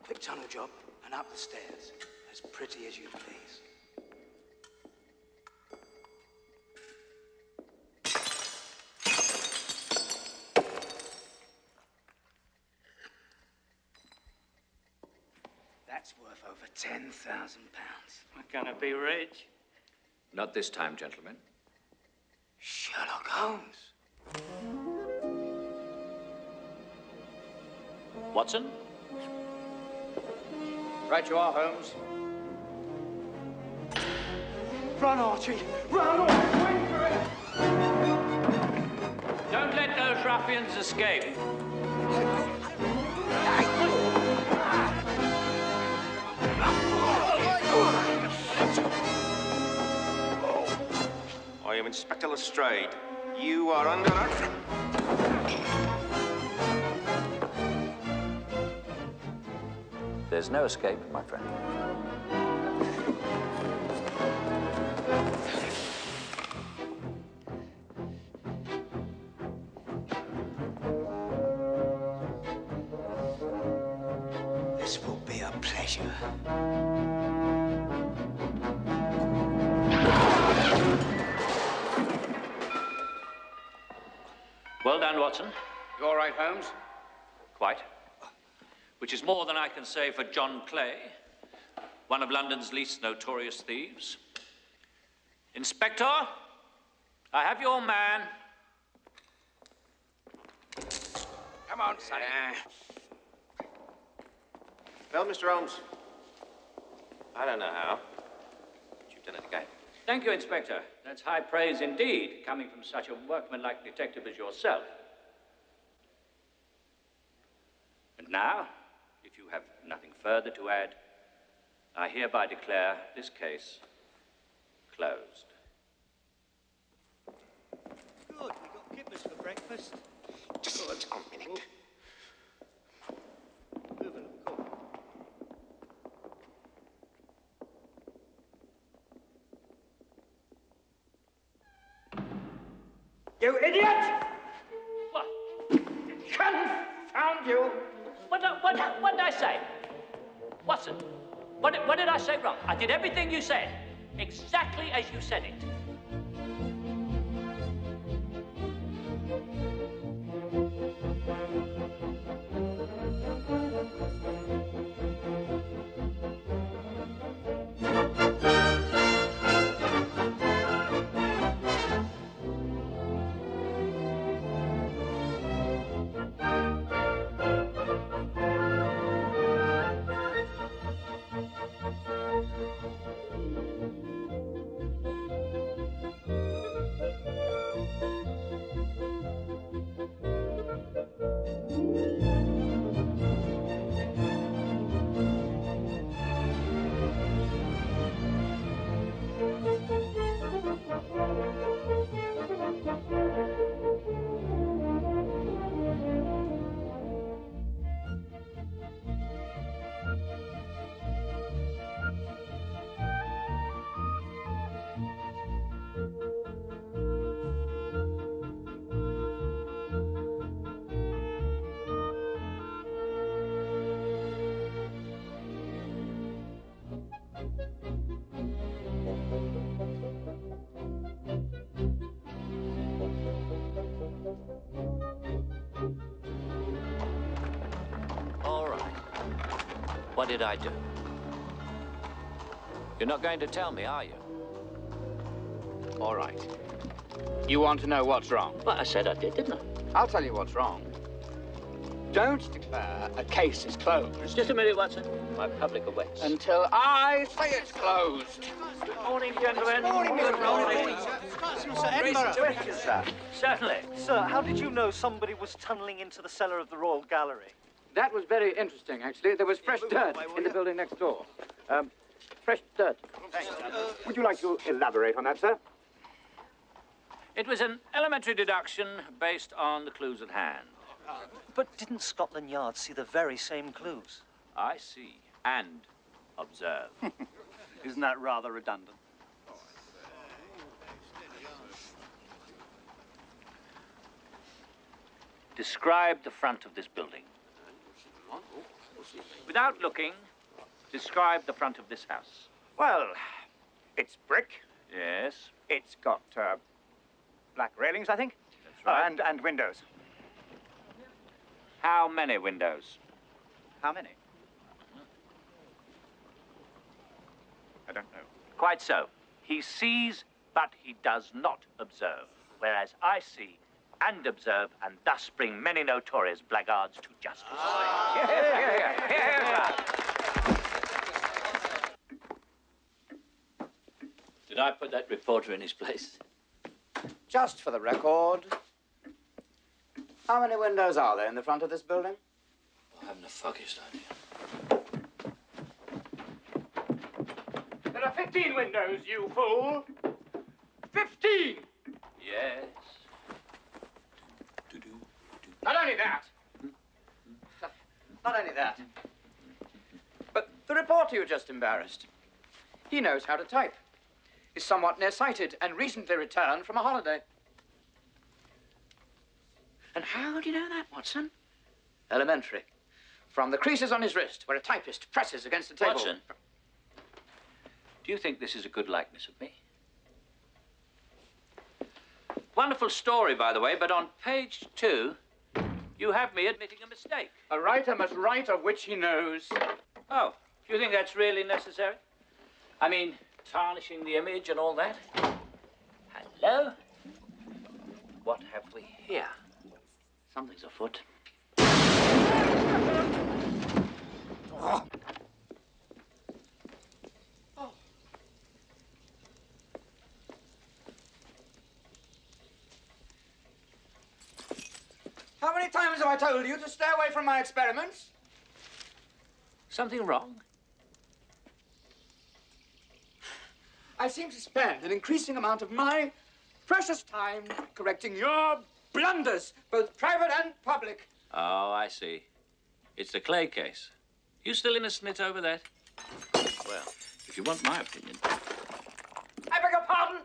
Quick tunnel job and up the stairs. As pretty as you please. That's worth over £10,000. We're gonna be rich. Not this time, gentlemen. Sherlock Holmes. Watson? Right you are, Holmes. Run, Archie! Run! Wait for it! Don't let those ruffians escape. I am Inspector Lestrade. You are under arrest. There's no escape, my friend. This will be a pleasure. Well done, Watson. You all right, Holmes? Quite. Which is more than I can say for John Clay, one of London's least notorious thieves. Inspector, I have your man. Come on, Sonny. Well, Mr. Holmes, I don't know how, but you've done it again. Thank you, Inspector. That's high praise indeed, coming from such a workmanlike detective as yourself. And now, if you have nothing further to add, I hereby declare this case closed. Good, we got kippers for breakfast. Just a minute. Moving, cool. You idiot! What? Confound you! What did I say? Watson, what did I say wrong? I did everything you said, exactly as you said it. What did I do? You're not going to tell me, are you? All right. You want to know what's wrong? Well, I said I did, didn't I? I'll tell you what's wrong. Don't declare a case is closed. Just a minute, Watson. My public awaits. Until I say it's closed. Good morning, gentlemen. Good morning. Sir Edinburgh. Questions, sir. Certainly. Sir, how did you know somebody was tunnelling into the cellar of the Royal Gallery? That was very interesting, actually. There was fresh dirt in the building next door. Fresh dirt. Thanks, Would you like to elaborate on that, sir? It was an elementary deduction based on the clues at hand. But didn't Scotland Yard see the very same clues? I see and observe. Isn't that rather redundant? Describe the front of this building. Without looking, describe the front of this house. Well, it's brick. Yes. It's got black railings, I think. That's right. And windows. How many windows? How many? I don't know. Quite so. He sees, but he does not observe. Whereas I see and observe, and thus bring many notorious blackguards to justice. Did I put that reporter in his place? Just for the record, how many windows are there in the front of this building? I haven't the foggiest idea. There are 15 windows, you fool! 15! Yes. Not only that. Not only that. But the reporter you just embarrassed, he knows how to type. He's somewhat nearsighted and recently returned from a holiday. And how do you know that, Watson? Elementary. From the creases on his wrist, where a typist presses against a table. Watson, do you think this is a good likeness of me? Wonderful story, by the way, but on page 2, you have me admitting a mistake. A writer must write of which he knows. Oh, do you think that's really necessary? I mean, tarnishing the image and all that? Hello? What have we here? Something's afoot. How many times have I told you to stay away from my experiments? Something wrong? I seem to spend an increasing amount of my precious time correcting your blunders, both private and public. Oh, I see. It's the Clay case. You still in a snit over that? Well, if you want my opinion. I beg your pardon?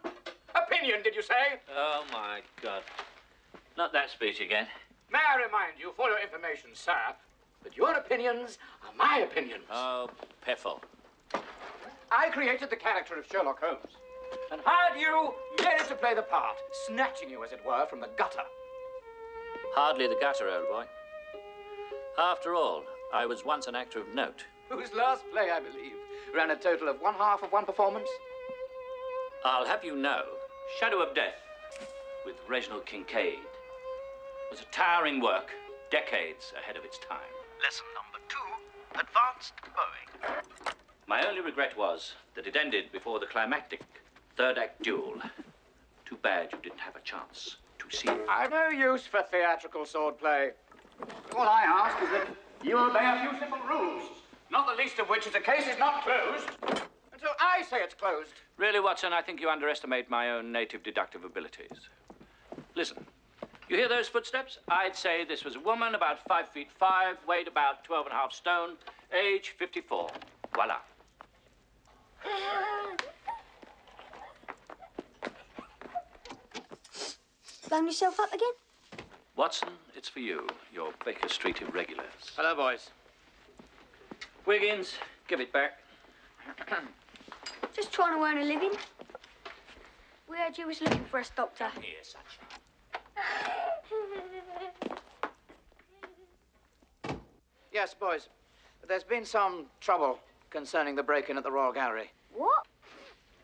Opinion, did you say? Oh, my God. Not that speech again. May I remind you, for your information, sir, that your opinions are my opinions. Oh, piffle. I created the character of Sherlock Holmes and hired you merely to play the part, snatching you, as it were, from the gutter. Hardly the gutter, old boy. After all, I was once an actor of note. Whose last play, I believe, ran a total of 1/2 of one performance. I'll have you know, Shadow of Death with Reginald Kincaid was a towering work, decades ahead of its time. Lesson number 2, advanced Boeing. My only regret was that it ended before the climactic third-act duel. Too bad you didn't have a chance to see it. I've no use for theatrical swordplay. All I ask is that you obey a few simple rules, not the least of which is the case is not closed until I say it's closed. Really, Watson, I think you underestimate my own native deductive abilities. Listen, you hear those footsteps? I'd say this was a woman about 5'5", weighed about 12.5 stone, age 54. Voila. Blown yourself up again? Watson, it's for you, your Baker Street irregulars. Hello, boys. Wiggins, give it back. Just trying to earn a living. We heard you was looking for us, Doctor. Here, such. Yes, boys. There's been some trouble concerning the break-in at the Royal Gallery. What?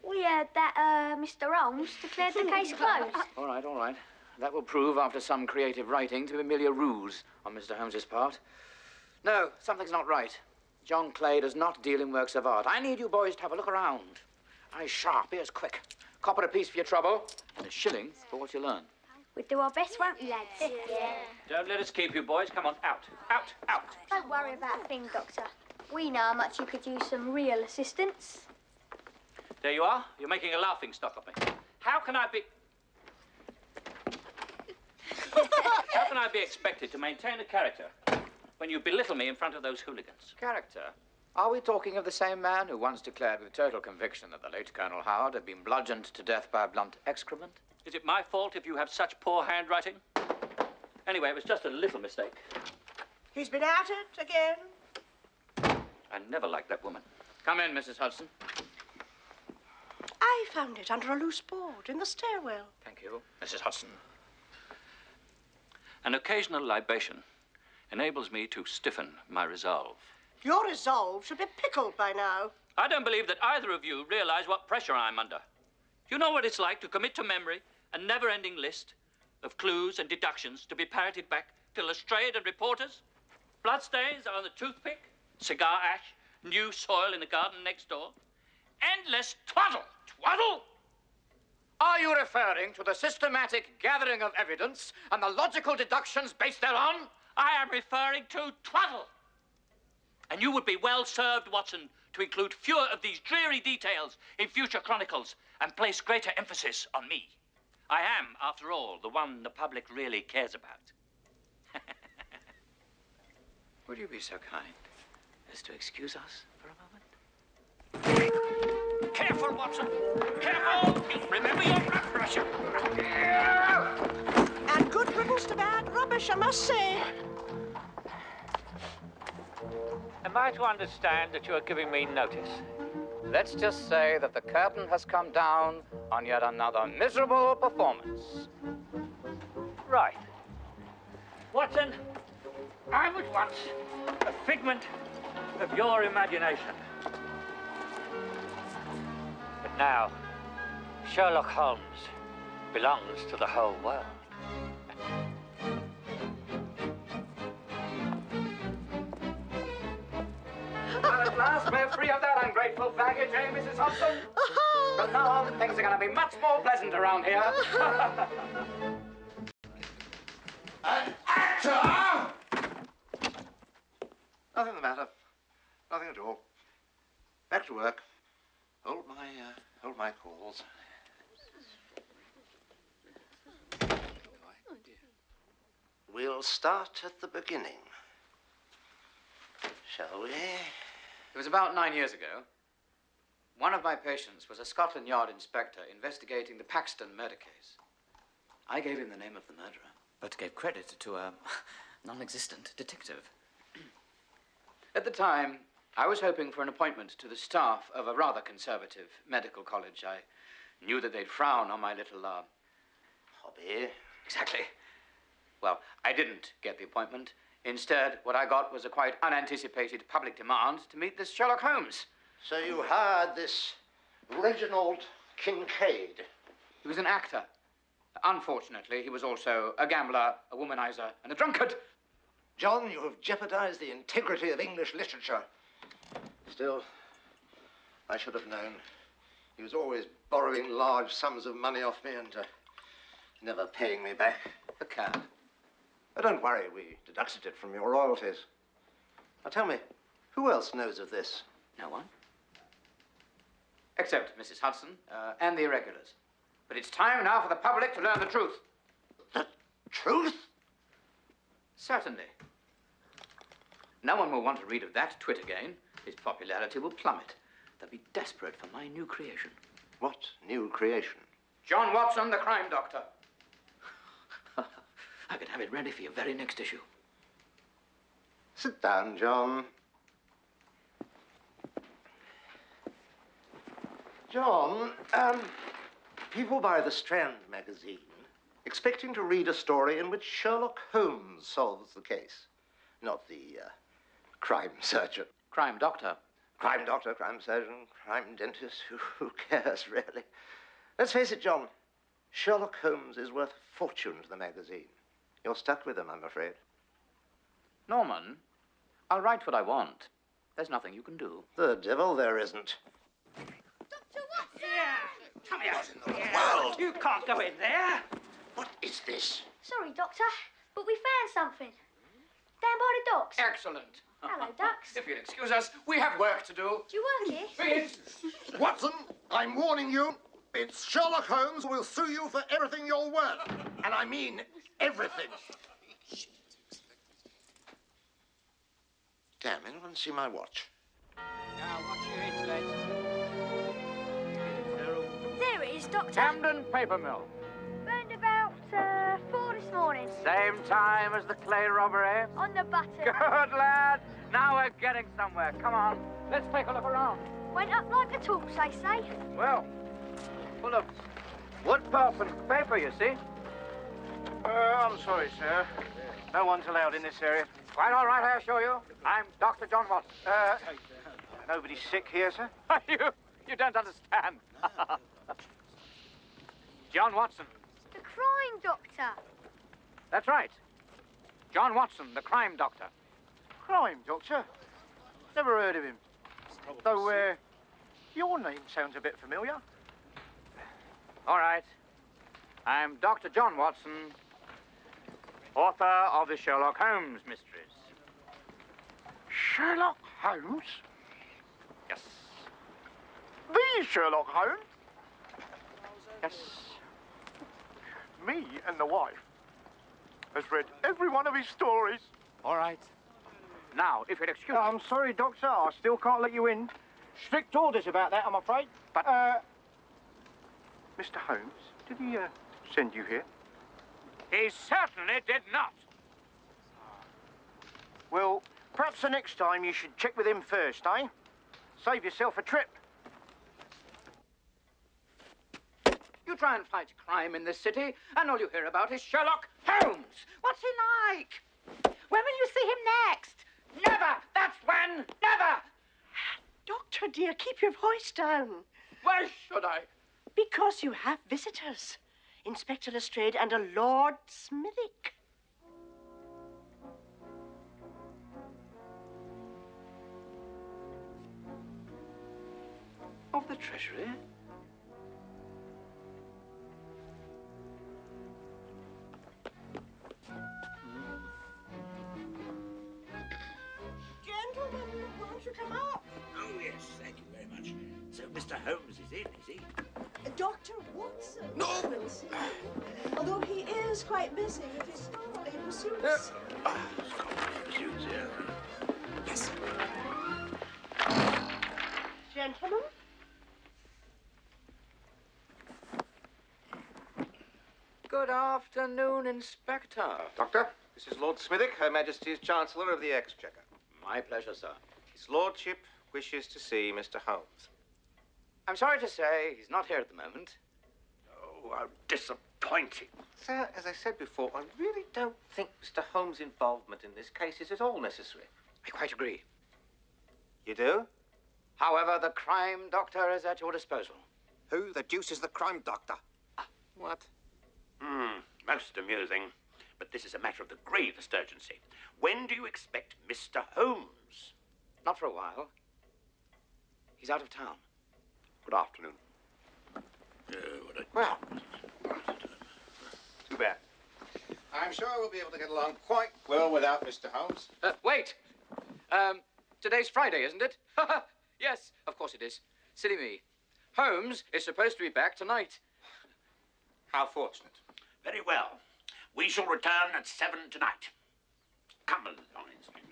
We heard that, Mr. Holmes declared the case closed. All right, all right. That will prove, after some creative writing, to be merely a ruse on Mr. Holmes's part. No, something's not right. John Clay does not deal in works of art. I need you boys to have a look around. Eyes sharp, ears quick. Copper apiece for your trouble, and a shilling for what you learn. We'll do our best, won't we, lads? Yeah. Don't let us keep you, boys. Come on, out, out, out. Don't worry about a thing, Doctor. We know how much you could use some real assistance. There you are. You're making a laughing stock of me. How can I be... How can I be expected to maintain a character when you belittle me in front of those hooligans? Character? Are we talking of the same man who once declared with total conviction that the late Colonel Howard had been bludgeoned to death by blunt excrement? Is it my fault if you have such poor handwriting? Anyway, it was just a little mistake. He's been at it again. I never liked that woman. Come in, Mrs. Hudson. I found it under a loose board in the stairwell. Thank you, Mrs. Hudson. An occasional libation enables me to stiffen my resolve. Your resolve should be pickled by now. I don't believe that either of you realize what pressure I'm under. Do you know what it's like to commit to memory a never-ending list of clues and deductions to be parroted back to Lestrade and reporters? Bloodstains on the toothpick, cigar ash, new soil in the garden next door. Endless twaddle. Twaddle? Are you referring to the systematic gathering of evidence and the logical deductions based thereon? I am referring to twaddle. And you would be well served, Watson, to include fewer of these dreary details in future chronicles and place greater emphasis on me. I am, after all, the one the public really cares about. Would you be so kind as to excuse us for a moment? Careful, Watson. Careful. Remember your blood pressure. And good riddance to bad rubbish, I must say. Am I to understand that you are giving me notice? Let's just say that the curtain has come down on yet another miserable performance. Right. Watson, I was once a figment of your imagination. But now, Sherlock Holmes belongs to the whole world. Well, at last we're free of that ungrateful baggage, eh, Mrs. Hudson? From now on, things are going to be much more pleasant around here. An actor! Nothing the matter. Nothing at all. Back to work. Hold my calls. We'll start at the beginning. Shall we? It was about 9 years ago. One of my patients was a Scotland Yard inspector investigating the Paxton murder case. I gave him the name of the murderer, but gave credit to a non-existent detective. At the time, I was hoping for an appointment to the staff of a rather conservative medical college. I knew that they'd frown on my little, Hobby. Exactly. Well, I didn't get the appointment. Instead, what I got was a quite unanticipated public demand to meet this Sherlock Holmes. So you hired this Reginald Kincaid. He was an actor. Unfortunately, he was also a gambler, a womanizer, and a drunkard. John, you have jeopardized the integrity of English literature. Still, I should have known. He was always borrowing large sums of money off me and never paying me back. The cad. Oh, don't worry, we deducted it from your royalties. Now tell me, who else knows of this? No one. Except Mrs. Hudson and the irregulars. But it's time now for the public to learn the truth. The truth? Certainly. No one will want to read of that twit again. His popularity will plummet. They'll be desperate for my new creation. What new creation? John Watson, the crime doctor. I could have it ready for your very next issue. Sit down, John. John, people buy the Strand magazine expecting to read a story in which Sherlock Holmes solves the case, not the crime surgeon. Crime doctor. Crime doctor, crime surgeon, crime dentist, who cares, really? Let's face it, John, Sherlock Holmes is worth a fortune to the magazine. You're stuck with him, I'm afraid. Norman, I'll write what I want. There's nothing you can do. The devil there isn't. Dr. Watson! Come here. What in the world? You can't go in there. What is this? Sorry, Doctor, but we found something. Down by the docks. Excellent. Hello, ducks. If you'll excuse us, we have work to do. Do you work here? Please. Watson, I'm warning you. It's Sherlock Holmes who will sue you for everything you're worth. And I mean everything. Damn, anyone see my watch? Now, watch your heads, lads. There it is, Doctor. Camden Paper Mill. Burned about 4 this morning. Same time as the clay robbery. On the button. Good lad. Now we're we're getting somewhere. Come on, let's take a look around. Went up like a torch, they say. Well, full of wood pulp and paper, you see. I'm sorry, sir. No one's allowed in this area. Quite all right, I assure you. I'm Dr. John Watson. Nobody's sick here, sir? You don't understand. John Watson. The crime doctor. That's right. John Watson, the crime doctor. Crime doctor? Never heard of him. Though, your name sounds a bit familiar. All right. I'm Dr. John Watson, author of the Sherlock Holmes mysteries. Sherlock Holmes? Yes. The Sherlock Holmes? Yes. Me and the wife has read every one of his stories. All right. Now, if you'll excuse me. I'm sorry, Doctor. I still can't let you in. Strict orders about that, I'm afraid. But, Mr. Holmes, did he, send you here? He certainly did not. Well, perhaps the next time you should check with him first, eh? Save yourself a trip. You try and fight crime in this city, and all you hear about is Sherlock Holmes. What's he like? When will you see him next? Never! That's when! Never! Doctor, dear, keep your voice down. Why should I? Because you have visitors. Inspector Lestrade and a Lord Smithick. Of the Treasury? Gentlemen, won't you come up? Oh, yes, thank you very much. So Mr. Holmes is in, is he? Dr. Watson. No! Although he is quite busy with his scholarly pursuits. Pursuits, yeah. Yes. Gentlemen? Good afternoon, Inspector. Doctor, this is Lord Smithick, Her Majesty's Chancellor of the Exchequer. My pleasure, sir. His Lordship wishes to see Mr. Holmes. I'm sorry to say he's not here at the moment. Oh, how disappointing. Sir, as I said before, I really don't think Mr. Holmes' involvement in this case is at all necessary. I quite agree. You do? However, the crime doctor is at your disposal. Who the deuce is the crime doctor? What? Most amusing. But this is a matter of the gravest urgency. When do you expect Mr. Holmes? Not for a while. He's out of town. Good afternoon. Well, too bad. I'm sure we'll be able to get along quite well without Mr. Holmes. Wait. Today's Friday, isn't it? Yes, of course it is. Silly me. Holmes is supposed to be back tonight. How fortunate. very well. We shall return at 7 tonight. Come along, Inspector.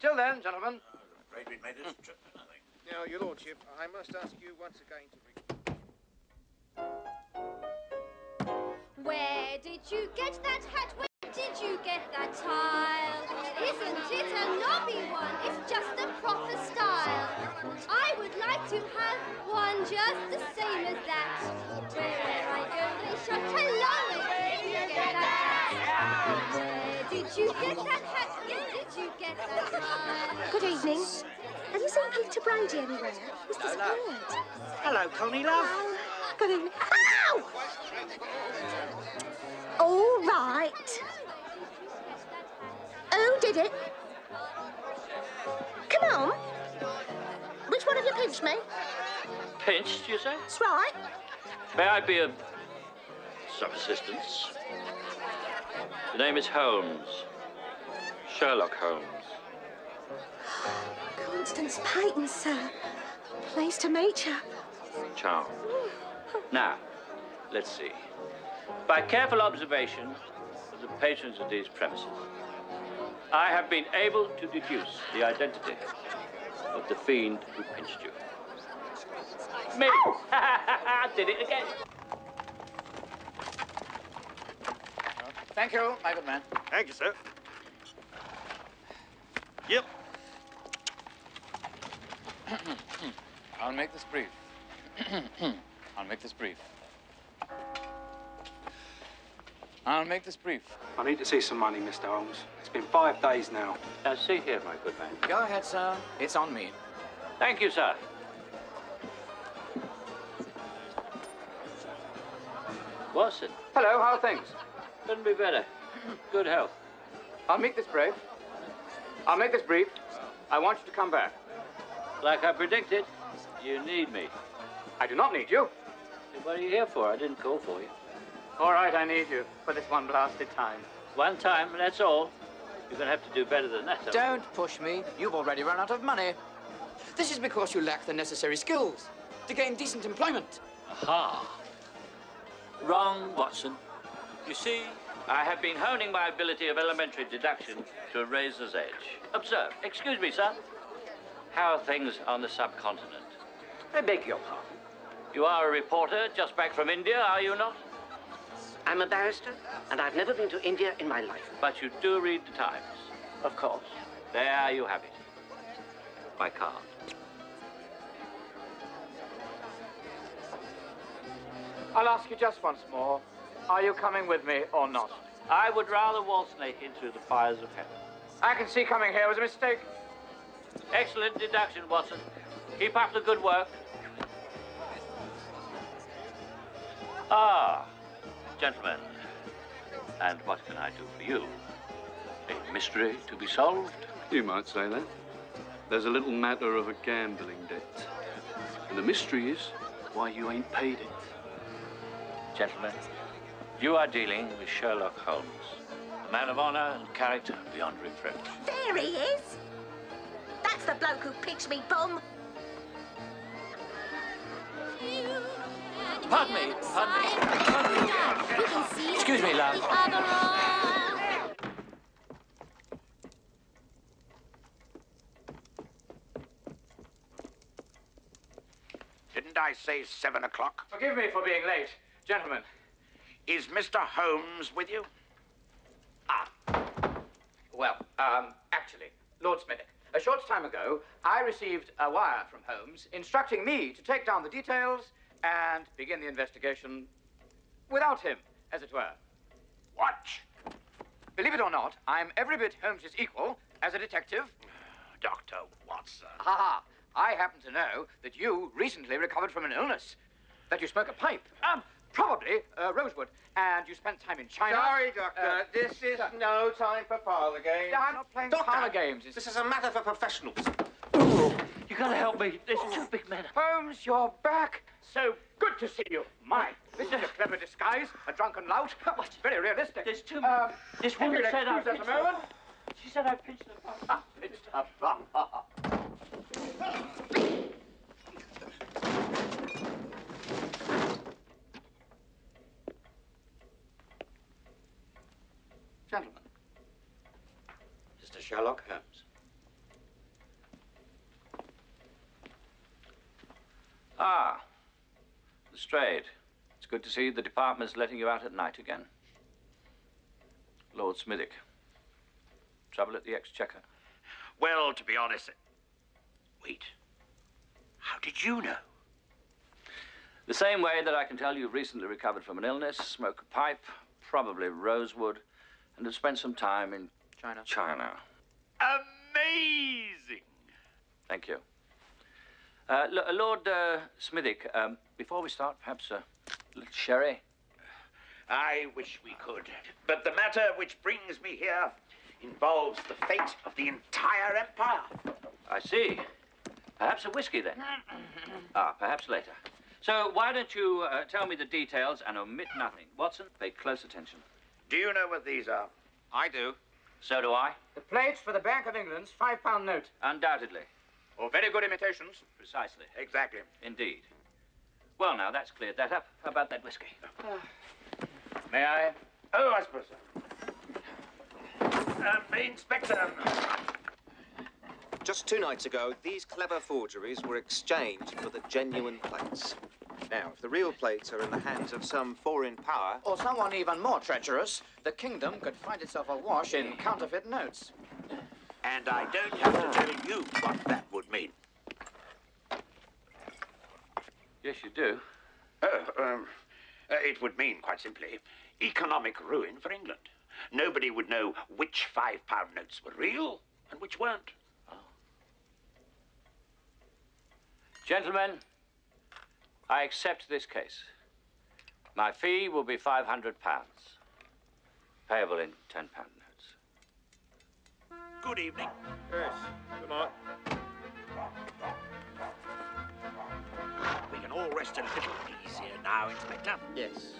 Till then, gentlemen. I'm afraid we made this trip for nothing. Now, Your Lordship, I must ask you once again to... Where did you get that hat? Where did you get that tile? Isn't it a knobby one? It's just the proper style. I would like to have one just the same as that. Wherever I go, they shout, hello, where did you get that hat? Where did you get that hat? Where did you get that tile? Good evening. Have you seen Peter Brady anywhere? He's disappeared. Hello, Connie, love. Good evening. Ow! All right. Who did it? Come on. Which one of you pinched me? Pinched, you say? That's right. May I be of some assistance? The name is Holmes. Sherlock Holmes. Constance Payton, sir. Pleased to meet you. Charmed. Now, let's see. By careful observation of the patrons of these premises, I have been able to deduce the identity of the fiend who pinched you. Me! Did it again. Thank you, my good man. Thank you, sir. Yep. I'll make this brief. I'll make this brief. I'll make this brief. I need to see some money, Mr. Holmes. It's been 5 days now. Now, see here, my good man. Go ahead, sir. It's on me. Thank you, sir. Watson. Hello, how are things? Couldn't be better. Good health. I'll make this brief. I'll make this brief. I want you to come back. Like I predicted, you need me. I do not need you. What are you here for? I didn't call for you. All right, I need you for this one blasted time. One time, that's all. You're going to have to do better than that. Don't push me. You've already run out of money. This is because you lack the necessary skills to gain decent employment. Aha. Wrong, Watson. You see, I have been honing my ability of elementary deduction to a razor's edge. Observe. Excuse me, sir. How are things on the subcontinent? I beg your pardon. You are a reporter just back from India, are you not? I'm a barrister, and I've never been to India in my life. But you do read the Times. Of course. There you have it. My card. I'll ask you just once more. Are you coming with me or not? I would rather waltz naked through the fires of heaven. I can see coming here was a mistake. Excellent deduction, Watson. Keep up the good work. Ah, gentlemen. And what can I do for you? A mystery to be solved? You might say that. There's a little matter of a gambling debt. And the mystery is why you ain't paid it. Gentlemen, you are dealing with Sherlock Holmes, a man of honor and character beyond reproach. There he is. That's the bloke who pitched me bomb. Pardon me, pardon me. Excuse me, love. Didn't I say 7 o'clock? Forgive me for being late. Gentlemen. Is Mr. Holmes with you? Well, actually, Lord Smithick, a short time ago, I received a wire from Holmes instructing me to take down the details and begin the investigation without him, as it were. What? Believe it or not, I'm every bit Holmes's equal as a detective. Dr. Watson. Ha! I happen to know that you recently recovered from an illness, that you smoke a pipe, probably rosewood, and you spent time in China. Sorry, Doctor. This is no time for parlour games. I'm not playing parlour games. This is a matter for professionals. You gotta help me. There's two big men. Holmes, you're back. So good to see you. My, this is a clever disguise. A drunken lout. Very realistic. There's two. This woman said I pinched her. She said I pinched her. Pinched her. Gentlemen, Mr. Sherlock Holmes. Ah, Lestrade. It's good to see the department's letting you out at night again. Lord Smithick. Trouble at the Exchequer? Well, to be honest... Wait. How did you know? The same way that I can tell you've recently recovered from an illness, smoke a pipe, probably rosewood, and have spent some time in China. Amazing! Thank you. Lord Smithick, before we start, perhaps a little sherry? I wish we could. But the matter which brings me here involves the fate of the entire empire. I see. Perhaps a whiskey, then. Perhaps later. So why don't you tell me the details and omit nothing? Watson, pay close attention. Do you know what these are? I do. So do I. The plates for the Bank of England's £5 note. Undoubtedly. Or very good imitations. Precisely. Exactly. Indeed. Well, now, that's cleared that up. How about that whiskey? May I? Oh, I suppose so. Inspector. Just 2 nights ago, these clever forgeries were exchanged for the genuine plates. Now, if the real plates are in the hands of some foreign power... Or someone even more treacherous, the kingdom could find itself awash in counterfeit notes. And I don't have to tell you what that would mean. you do. It would mean, quite simply, economic ruin for England. Nobody would know which £5 notes were real and which weren't. Oh. Gentlemen, I accept this case. My fee will be £500, payable in £10 notes. Good evening. Yes, good night. We can all rest a little easier now, Inspector. Yes.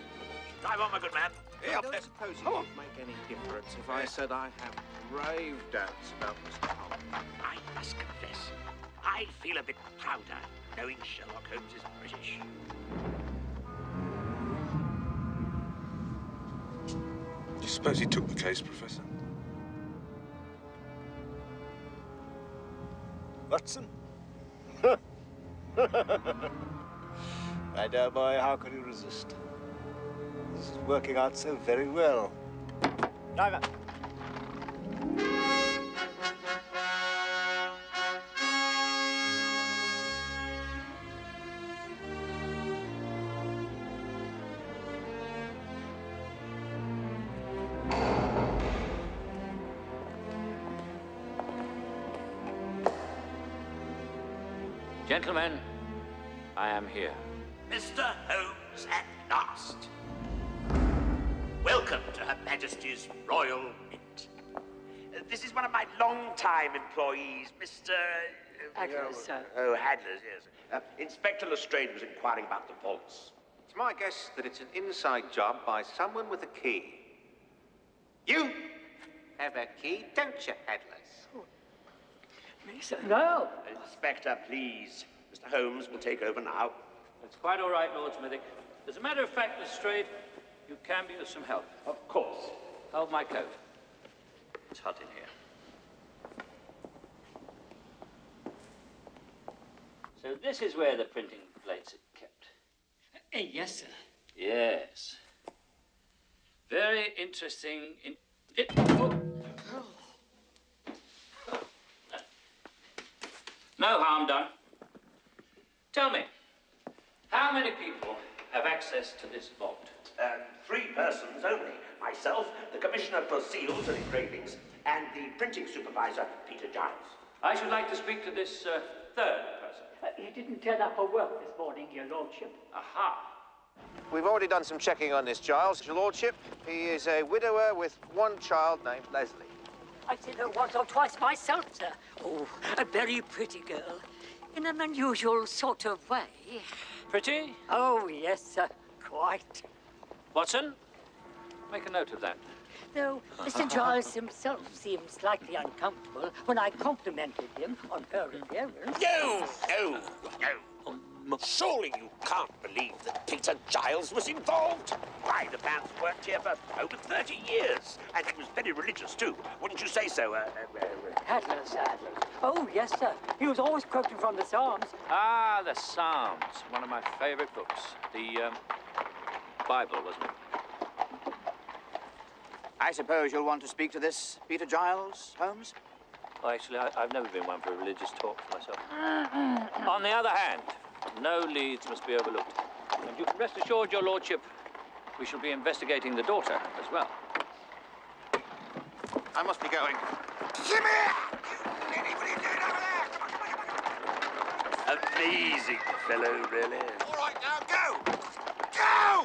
Drive on, my good man. I don't suppose it would make any difference if I said I have grave doubts about Mr. Holmes. I must confess, I feel a bit prouder knowing Sherlock Holmes is British. Do you suppose he took the case, Professor? Watson? My dear boy, how could you resist? This is working out so very well. Driver. Gentlemen, I am here. Mr. Holmes at last. Welcome to Her Majesty's Royal Mint. This is one of my long-time employees, Mr. Hadlers, sir. Oh, Hadlers, yes. Inspector Lestrade was inquiring about the vaults. It's my guess that it's an inside job by someone with a key. You have a key, don't you, Hadlers? No. Inspector, please. Mr. Holmes will take over now. It's quite all right, Lord Smithick. As a matter of fact, Lestrade, you can be of some help. Of course. Hold my coat. It's hot in here. So this is where the printing plates are kept. Yes, sir. Yes. Very interesting. No harm done. Tell me, how many people have access to this vault? 3 persons only. Myself, the Commissioner for Seals and Engravings, and the printing supervisor, Peter Giles. I should like to speak to this third person. He didn't turn up for work this morning, Your Lordship. Aha. We've already done some checking on this Giles, Your Lordship. He is a widower with 1 child named Leslie. I've seen her once or twice myself, sir. Oh, a very pretty girl. In an unusual sort of way. Pretty? Oh, yes, sir. Quite. Watson, make a note of that. Though Mr. Giles himself seemed slightly uncomfortable when I complimented him on her appearance. No, no, no. Surely you can't believe that Peter Giles was involved. Why, the man's worked here for over 30 years. And he was very religious, too. Wouldn't you say so, Hadlers, sir. Oh, yes, sir. He was always quoting from the Psalms. Ah, the Psalms. One of my favorite books. The Bible, wasn't it? I suppose you'll want to speak to this Peter Giles, Holmes? Well, actually, I've never been one for a religious talk myself. On the other hand, no leads must be overlooked. And you can rest assured, Your Lordship, we shall be investigating the daughter as well. I must be going. Come here! Anybody doing over there? Come on. Amazing fellow, really. All right, now, go! Go!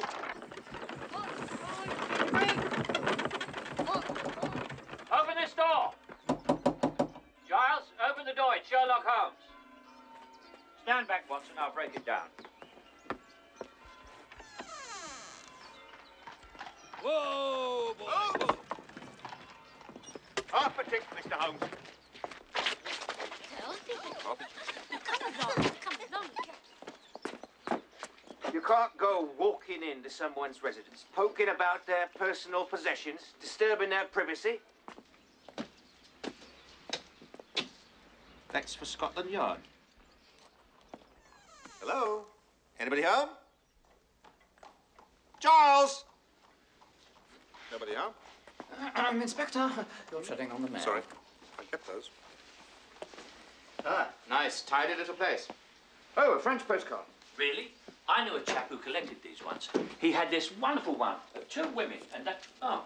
Open this door! Giles, open the door. It's Sherlock Holmes. Stand back, Watson. I'll break it down. Whoa, boy. Oh. Half a tick, Mr. Holmes. You can't go walking into someone's residence, poking about their personal possessions, disturbing their privacy. That's for Scotland Yard. Hello? Anybody home? Giles! Nobody home? Inspector, you're treading on the mail. Sorry, I kept those. Ah, nice, tidy little place. Oh, a French postcard. Really? I knew a chap who collected these once. He had this wonderful one of 2 women, and that, oh,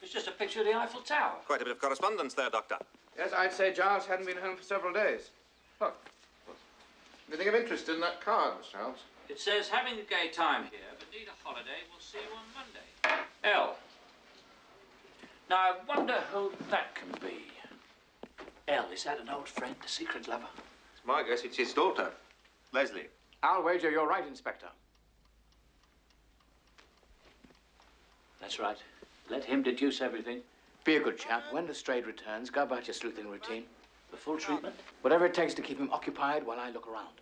it's just a picture of the Eiffel Tower. Quite a bit of correspondence there, Doctor. Yes, I'd say Giles hadn't been home for several days. Look. Anything of interest in that card, Mr. Holmes? It says, having a gay time here, but need a holiday. We'll see you on Monday. L. Now, I wonder who that can be. L, is that an old friend, a secret lover? It's my guess it's his daughter, Leslie. I'll wager you're right, Inspector. That's right. Let him deduce everything. Be a good chap. When Lestrade returns, go about your sleuthing routine. The full treatment? Whatever it takes to keep him occupied while I look around.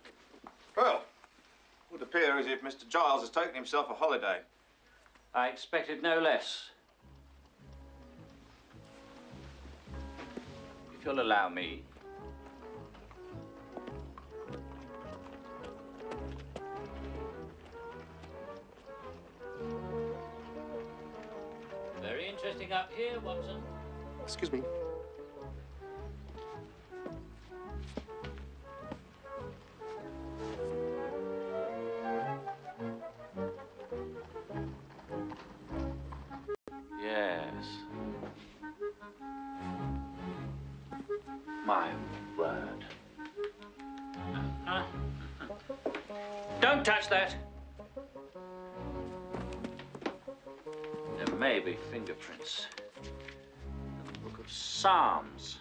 Well, it would appear as if Mr. Giles has taken himself a holiday. I expected no less. If you'll allow me. Very interesting up here, Watson. Excuse me. Yes. My word. Don't touch that. There may be fingerprints. The Book of Psalms.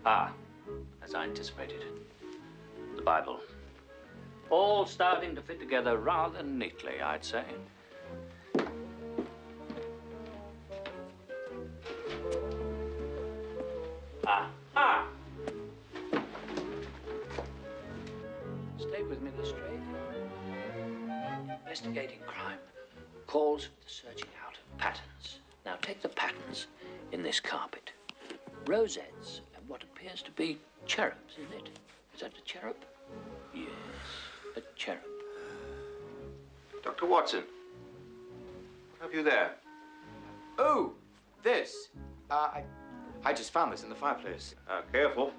Ah, as I anticipated. The Bible. All starting to fit together rather neatly, I'd say. Aha! Stay with me, Lestrade. Investigating crime calls for the searching out of patterns. Now take the patterns in this carpet. Rosettes and what appears to be cherubs, isn't it? Is that a cherub? Yes, a cherub. Dr. Watson, what have you there? Oh, this. I just found this in the fireplace. Careful.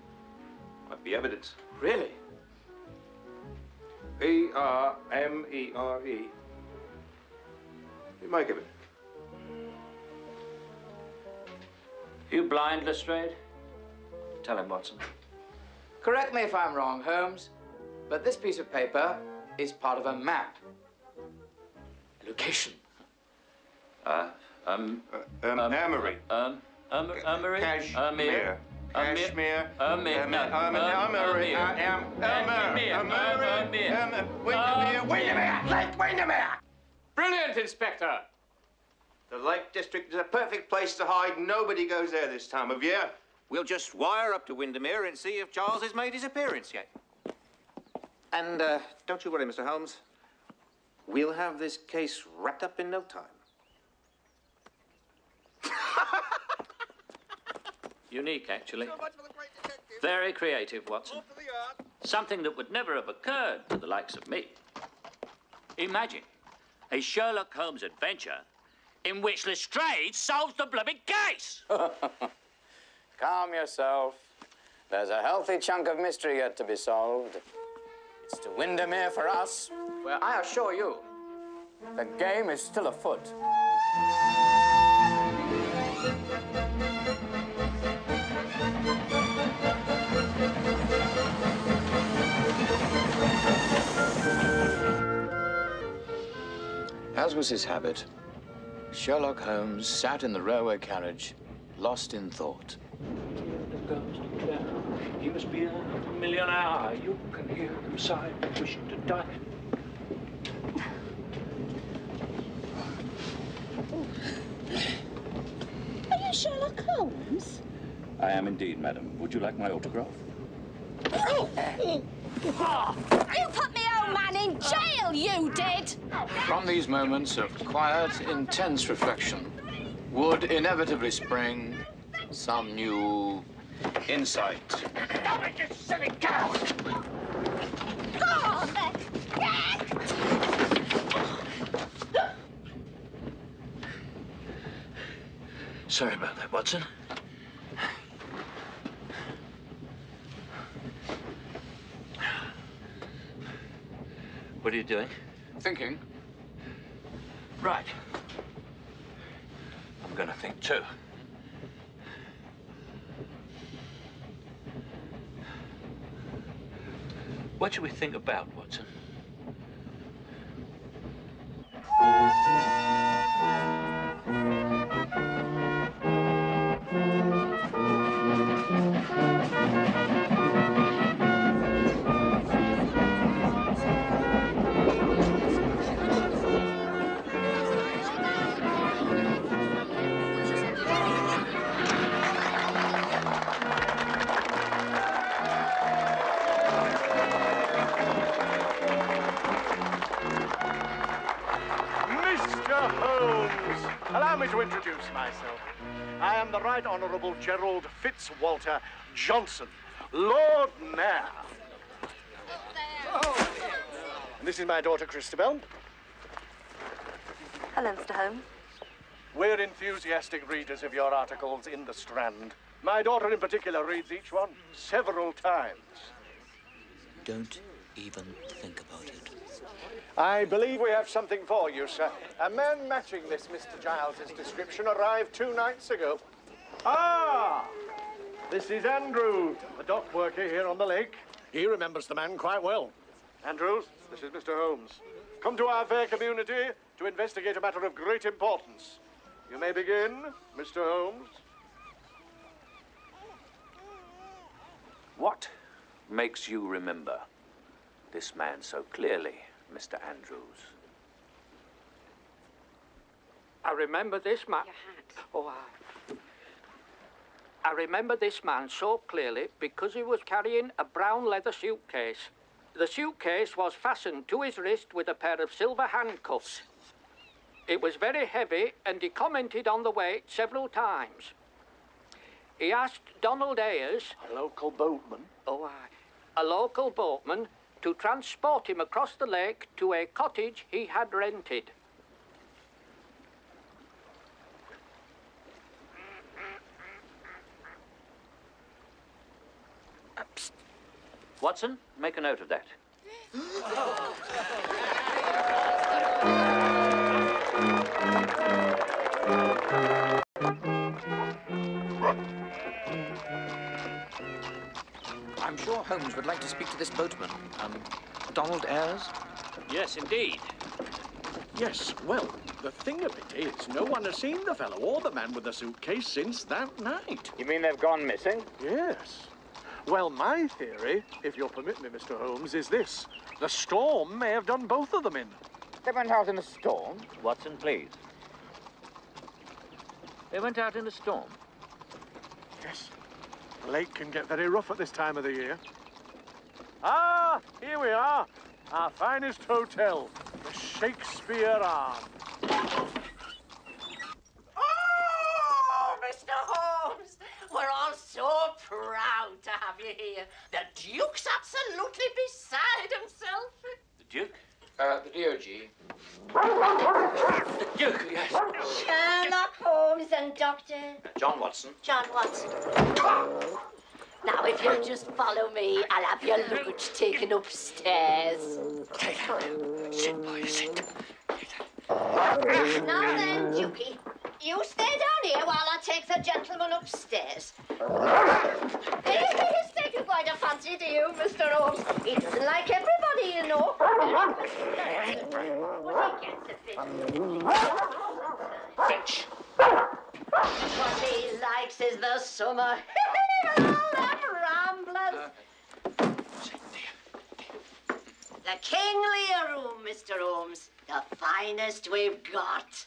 Might be evidence. Really? P-R-M-E-R-E. What do you make of it? You blind, Lestrade? Tell him, Watson. Correct me if I'm wrong, Holmes, but this piece of paper is part of a map. A location. Amory. Amory? Cashmere. Cashmere. Windermere! Brilliant, Inspector! The Lake District is a perfect place to hide. Nobody goes there this time of year. We'll just wire up to Windermere and see if Giles has made his appearance yet. And don't you worry, Mr. Holmes. We'll have this case wrapped up in no time. Unique, actually. Very creative, Watson. Something that would never have occurred to the likes of me. Imagine a Sherlock Holmes adventure in which Lestrade solves the blooming case. Calm yourself. There's a healthy chunk of mystery yet to be solved. It's to Windermere for us. Well, I assure you, the game is still afoot. As was his habit, Sherlock Holmes sat in the railway carriage, lost in thought. The ghost declare he must be a millionaire. You can hear him sigh, wishing to die. Are you Sherlock Holmes? I am indeed, madam. Would you like my autograph? You put me old man in jail, you did! From these moments of quiet, intense reflection would inevitably spring some new insight. Stop it, you silly coward! Sorry about that, Watson. What are you doing? Thinking. Right. I'm going to think too. What should we think about, Watson? Mr. Holmes, allow me to introduce myself. I am the Right Honourable Gerald Fitzwalter Johnson, Lord Mayor. And this is my daughter, Christabel. Hello, Mr. Holmes. We're enthusiastic readers of your articles in The Strand. My daughter in particular reads each one several times. Don't even think about it. I believe we have something for you, sir. A man matching this Mr. Giles's description arrived 2 nights ago. Ah! This is Andrews, the dock worker here on the lake. He remembers the man quite well. Andrews, this is Mr. Holmes. Come to our fair community to investigate a matter of great importance. You may begin, Mr. Holmes. What makes you remember this man so clearly, Mr. Andrews? I remember this man. Oh, I remember this man so clearly because he was carrying a brown leather suitcase. The suitcase was fastened to his wrist with a pair of silver handcuffs. It was very heavy, and he commented on the weight several times. He asked Donald Ayers, a local boatman, a local boatman, to transport him across the lake to a cottage he had rented. Watson, make a note of that. I'm sure Holmes would like to speak to this boatman. Donald Ayers? Yes, indeed. Yes, well, the thing of it is, no one has seen the fellow or the man with the suitcase since that night. You mean they've gone missing? Yes. Well, my theory, if you'll permit me, Mr. Holmes, is this. The storm may have done both of them in. They went out in a storm? Watson, please. They went out in a storm? Yes. The lake can get very rough at this time of the year. Ah, here we are. Our finest hotel, the Shakespeare Arms. Oh, Mr. Holmes, we're all so proud to have you here. The Duke's absolutely beside himself. The Duke? The DOG. The Duke, yes. Sherlock Holmes and Dr. John Watson. John Watson. Now, if you'll just follow me, I'll have your luggage taken upstairs. Sit, boy, sit. Now then, Dukey, you stay down here while I take the gentleman upstairs. He's taking quite a fancy to you, Mr. Holmes. He doesn't like everybody, you know. But he gets a bit. Fetch. What he likes is the summer. All them ramblers. The King Lear room, Mr. Holmes. The finest we've got.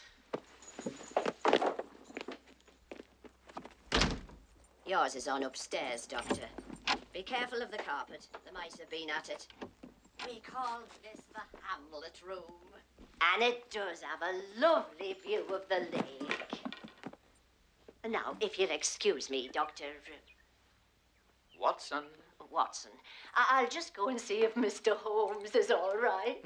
Yours is on upstairs, Doctor. Be careful of the carpet. The mice have been at it. We call this the Hamlet room. And it does have a lovely view of the lake. Now, if you'll excuse me, Dr. Watson. Watson, I'll just go and see if Mr. Holmes is all right.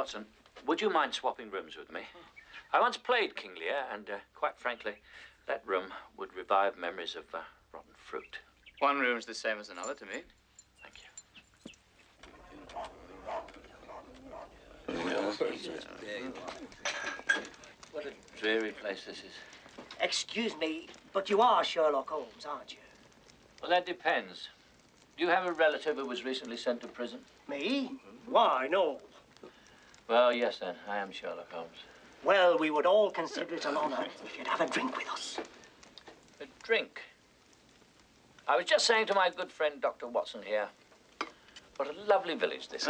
Watson, would you mind swapping rooms with me? I once played King Lear, and quite frankly, that room would revive memories of rotten fruit. One room's the same as another to me. Thank you. What a dreary place this is. Excuse me, but you are Sherlock Holmes, aren't you? Well, that depends. Do you have a relative who was recently sent to prison? Me? Why, no. Well, yes, then. I am Sherlock Holmes. Well, we would all consider it an honor if you'd have a drink with us. A drink? I was just saying to my good friend, Dr. Watson here, what a lovely village this is.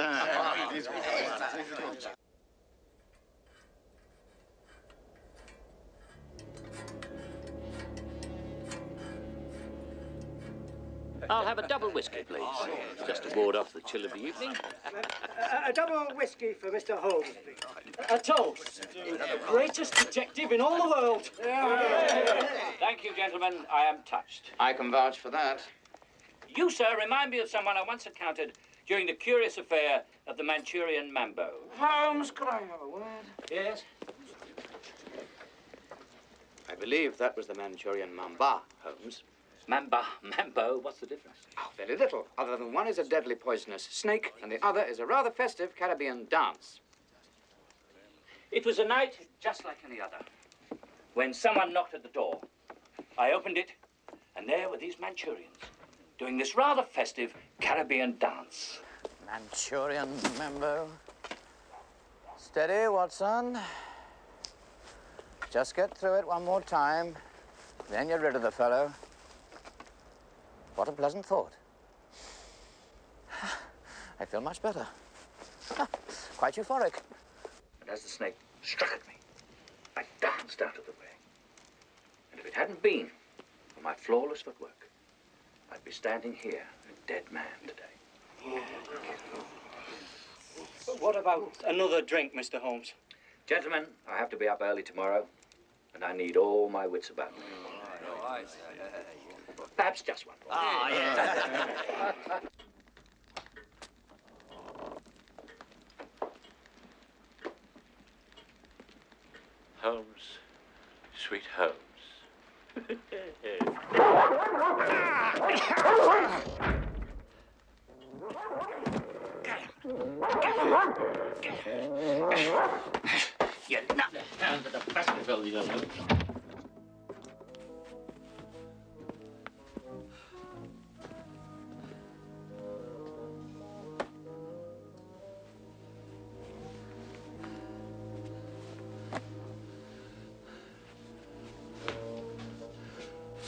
I'll have a double whiskey, please. Just to ward off the chill of the evening. A double whiskey for Mr. Holmes, please. A toast. Greatest detective in all the world. Thank you, gentlemen. I am touched. I can vouch for that. You, sir, remind me of someone I once encountered during the curious affair of the Manchurian Mambo. Holmes, could I have a word? Yes? I believe that was the Manchurian Mamba, Holmes. Mambo, what's the difference? Oh, very little, other than one is a deadly poisonous snake and the other is a rather festive Caribbean dance. It was a night just like any other, when someone knocked at the door. I opened it, and there were these Manchurians doing this rather festive Caribbean dance. Manchurian Mambo. Steady, Watson. Just get through it one more time, then you're rid of the fellow. What a pleasant thought. I feel much better. Quite euphoric. And as the snake struck at me, I danced out of the way. And if it hadn't been for my flawless footwork, I'd be standing here, a dead man today. What about another drink, Mr. Holmes? Gentlemen, I have to be up early tomorrow, and I need all my wits about me. Perhaps just one. Ah, yeah. Holmes, sweet Holmes. You're not down to the festival, you know.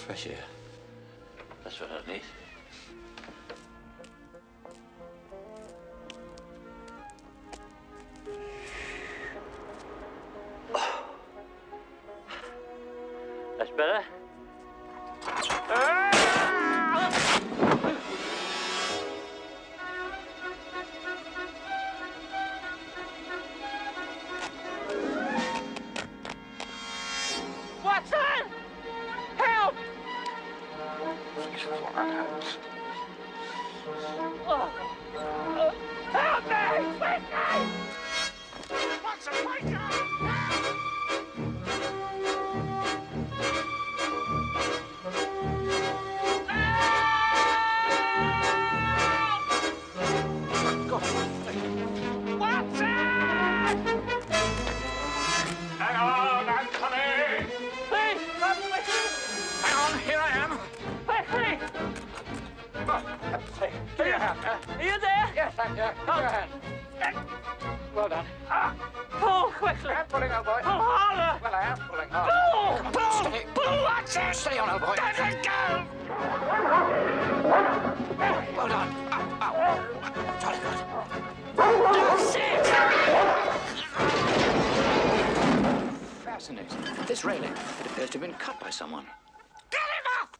Fresh air. That's what I need. That's better. Watson! Help! Help me! Quickly! Watson, wake up! Hang on, I'm coming! Please, come quickly! Hang on, here I am. Quickly! Give your hand. Are you there? Yes, I'm here. Give your hand. Well done. Pull quickly! I'm pulling, old boy. Pull harder! Well, I am pulling hard. Pull! Come on, Pull! steady. Pull, Watson! Stay on, old boy. Don't let go! Well done. Ow, ow. Jolly good. That's it! Fascinating. This railing, it appears to have been cut by someone. Get him off!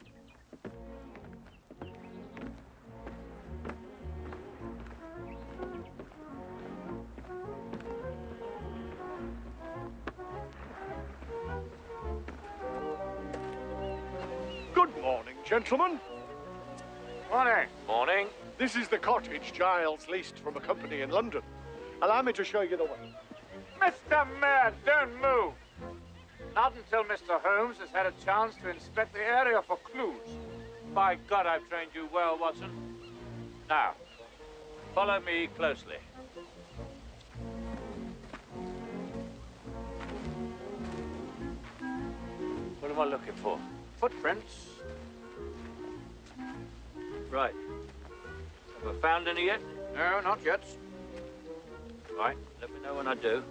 Good morning, gentlemen. Morning. Morning. This is the cottage Giles leased from a company in London. Allow me to show you the way. Mr. Mayor, don't move. Not until Mr. Holmes has had a chance to inspect the area for clues. By God, I've trained you well, Watson. Now, follow me closely. What am I looking for? Footprints. Right. Have I found any yet? No, not yet. Right, let me know when I do.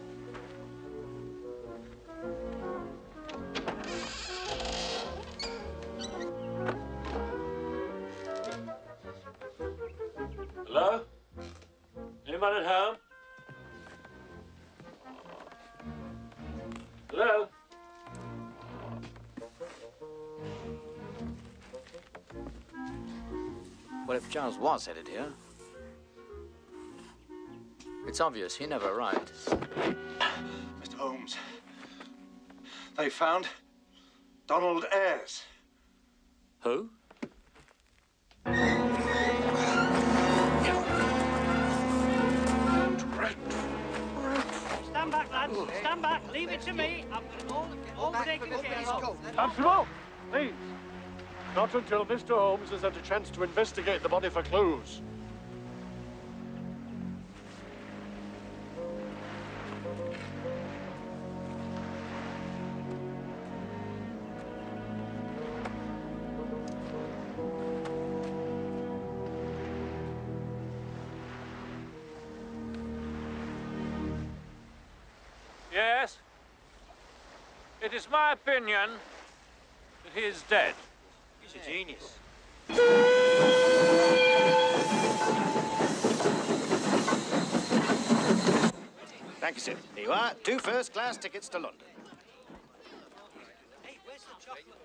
Hello? Anyone at home? Hello? Well, if Giles was headed here, it's obvious he never arrived. Mr. Holmes, they found Donald Ayres. Who? Stand back, lads. Stand back. Leave it to me. I've got it all taken care of. Constable, please. Not until Mr. Holmes has had a chance to investigate the body for clues. Yes? It is my opinion that he is dead. He's a genius. Thank you, sir. Here you are. 2 first-class tickets to London. Hey, where's the chocolate?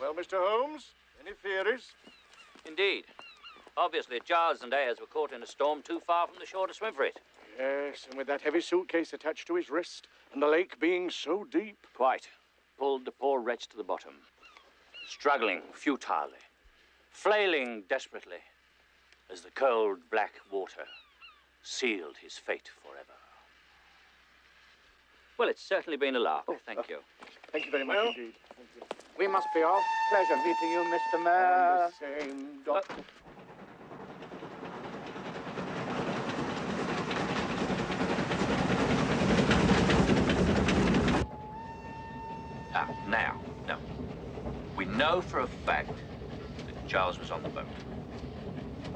Well, Mr. Holmes, any theories? Indeed. Obviously, Giles and Ayres were caught in a storm too far from the shore to swim for it. Yes, and with that heavy suitcase attached to his wrist, and the lake being so deep. Quite. Pulled the poor wretch to the bottom. Struggling futilely. Flailing desperately. As the cold black water sealed his fate forever. Well, it's certainly been a lark. Thank you. Thank you very much indeed. Thank you. We must be off. Pleasure meeting you, Mr. Mayor. Same, Doctor. Now. We know for a fact that Giles was on the boat.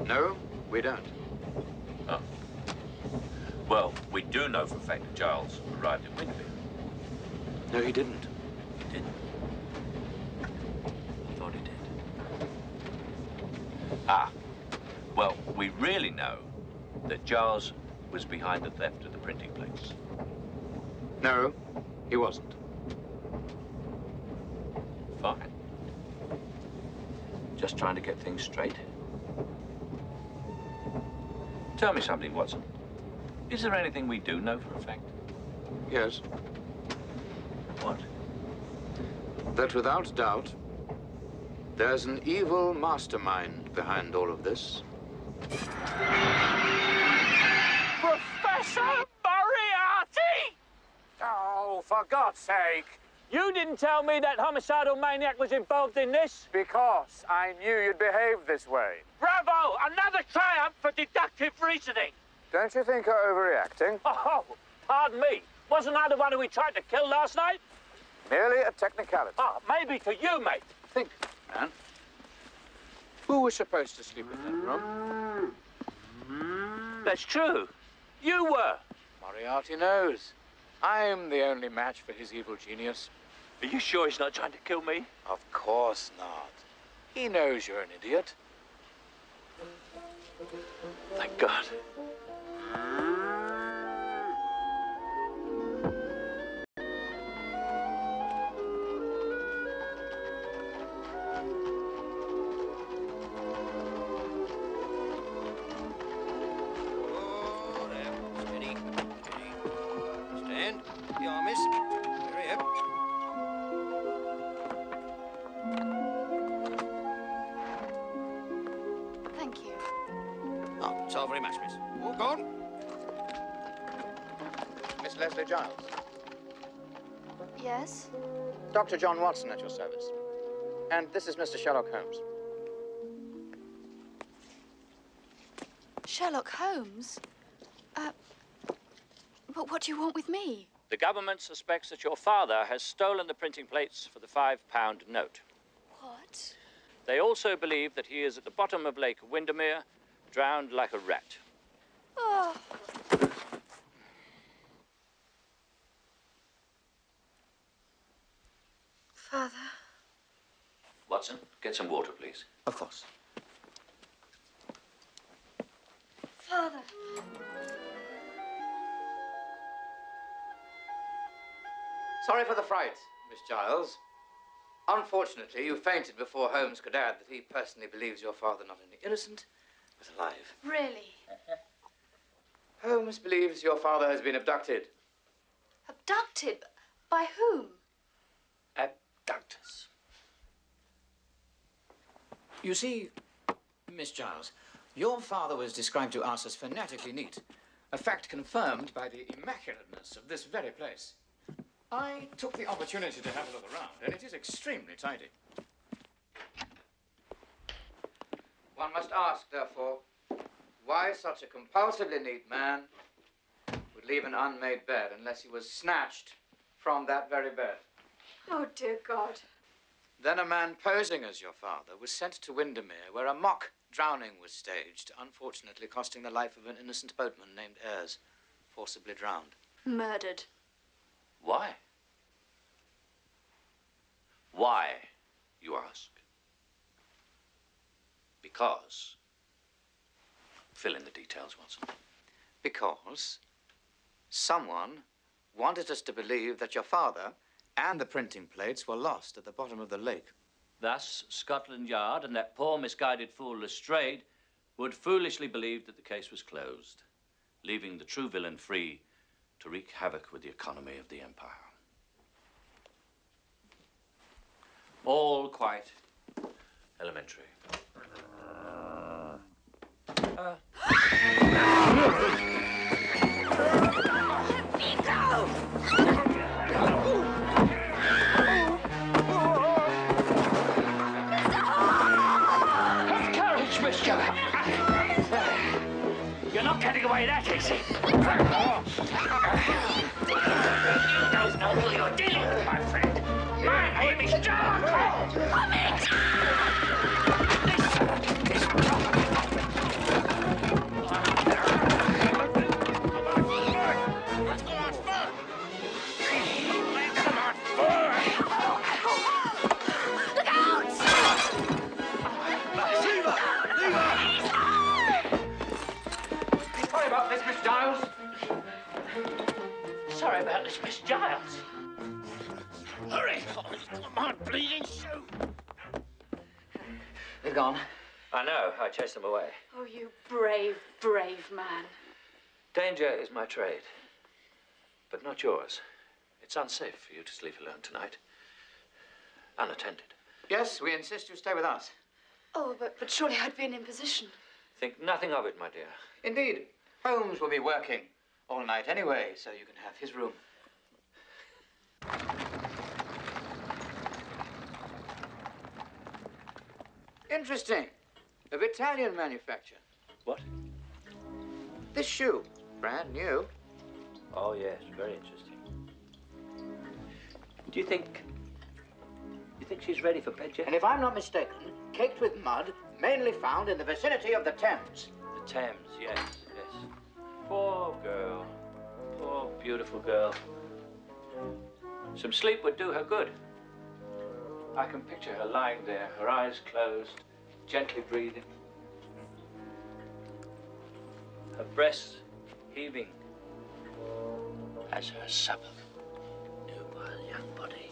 No, we don't. Oh. Well, we do know for a fact that Giles arrived at Windermere. No, he didn't. He didn't? I thought he did. Well, we really know that Giles was behind the theft of the printing plates. No, he wasn't. Fine. Just trying to get things straight. Tell me something, Watson. Is there anything we do know for a fact? Yes. What? That without doubt, there's an evil mastermind behind all of this. Professor Moriarty! Oh, for God's sake. You didn't tell me that homicidal maniac was involved in this? Because I knew you'd behave this way. Bravo! Another triumph for deductive reasoning. Don't you think you're overreacting? Oh, pardon me. Wasn't I the one who we tried to kill last night? Merely a technicality. Oh, maybe to you, mate. Think, man. Who was supposed to sleep in that room? That's true. You were. Moriarty knows. I'm the only match for his evil genius. Are you sure he's not trying to kill me? Of course not. He knows you're an idiot. Thank God. Stand. You are, miss. Hurry up. So very much, miss. Oh, go on. Miss Leslie Giles. Yes? Dr. John Watson at your service. And this is Mr. Sherlock Holmes. Sherlock Holmes? But what do you want with me? The government suspects that your father has stolen the printing plates for the £5 note. What? They also believe that he is at the bottom of Lake Windermere, drowned like a rat. Oh. Father. Watson, get some water, please. Of course. Father. Sorry for the fright, Miss Giles. Unfortunately, you fainted before Holmes could add that he personally believes your father not only innocent, but alive. Really? Holmes believes your father has been abducted. Abducted? By whom? Abductors. You see, Miss Giles, your father was described to us as fanatically neat, a fact confirmed by the immaculateness of this very place. I took the opportunity to have a look around, and it is extremely tidy. One must ask, therefore, why such a compulsively neat man would leave an unmade bed unless he was snatched from that very bed. Oh, dear God. Then a man posing as your father was sent to Windermere, where a mock drowning was staged, unfortunately costing the life of an innocent boatman named Ayres, forcibly drowned. Murdered. Why? Why, you ask? Because. Fill in the details, Watson. Because someone wanted us to believe that your father and the printing plates were lost at the bottom of the lake. Thus, Scotland Yard and that poor misguided fool Lestrade would foolishly believe that the case was closed, leaving the true villain free to wreak havoc with the economy of the empire. All quite elementary. Courage, mister! You're not getting away that easy. You don't know who you're dealing with, my friend. My name is John. Come Sorry about this, Miss Giles. Hurry! Come on, bleeding shoe! They're gone. I know. I chased them away. Oh, you brave, brave man. Danger is my trade, but not yours. It's unsafe for you to sleep alone tonight. Unattended. Yes, we insist you stay with us. Oh, but surely I'd be an imposition. Think nothing of it, my dear. Indeed. Holmes will be working all night anyway, so you can have his room. Interesting. Of Italian manufacture. What? This shoe, brand new. Oh, yes, very interesting. Do you think she's ready for bed yet? And if I'm not mistaken, caked with mud, mainly found in the vicinity of the Thames. The Thames, yes, yes. Poor girl. Poor, beautiful girl. Some sleep would do her good. I can picture her lying there, her eyes closed, gently breathing. Her breast heaving as her supple, nubile young body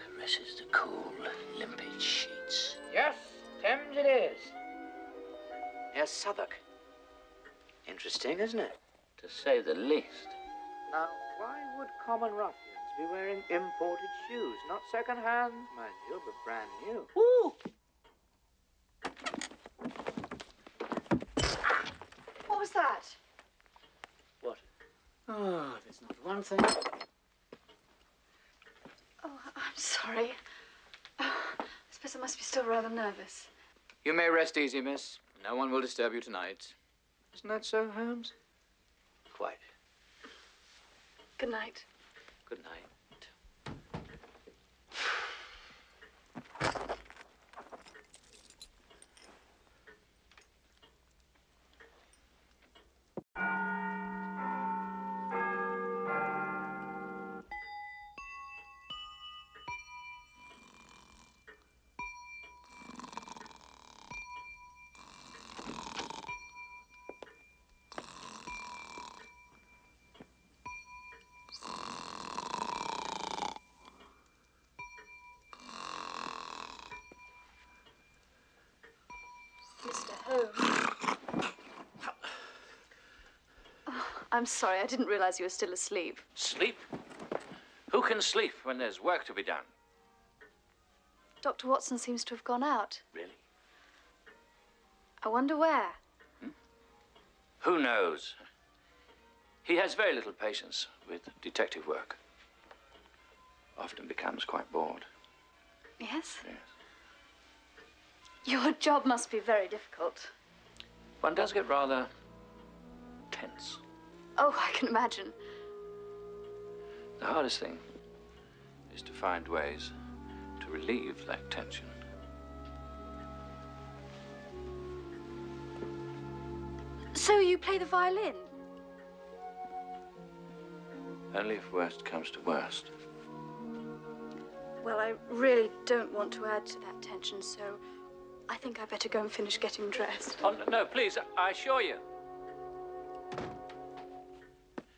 caresses the cool, limpid sheets. Yes, Thames it is. Near Southwark. Interesting, isn't it? To say the least. Now, why would common ruffians be wearing imported shoes? Not second-hand, mind you, but brand new. Woo! was that? What? Oh, there's not one thing. Oh, I'm sorry. Oh, I suppose I must be still rather nervous. You may rest easy, miss. No one will disturb you tonight. Isn't that so, Holmes? Quite. Good night. Good night. Mr. Holmes. Oh, I'm sorry. I didn't realize you were still asleep. Sleep? Who can sleep when there's work to be done? Dr. Watson seems to have gone out. Really? I wonder where. Who knows? He has very little patience with detective work. Often becomes quite bored. Yes? Yes. Your job must be very difficult. One does get rather tense. Oh, I can imagine. The hardest thing is to find ways to relieve that tension. So you play the violin? Only if worst comes to worst. Well, I really don't want to add to that tension, so I think I better go and finish getting dressed. Oh, no, please, I assure you.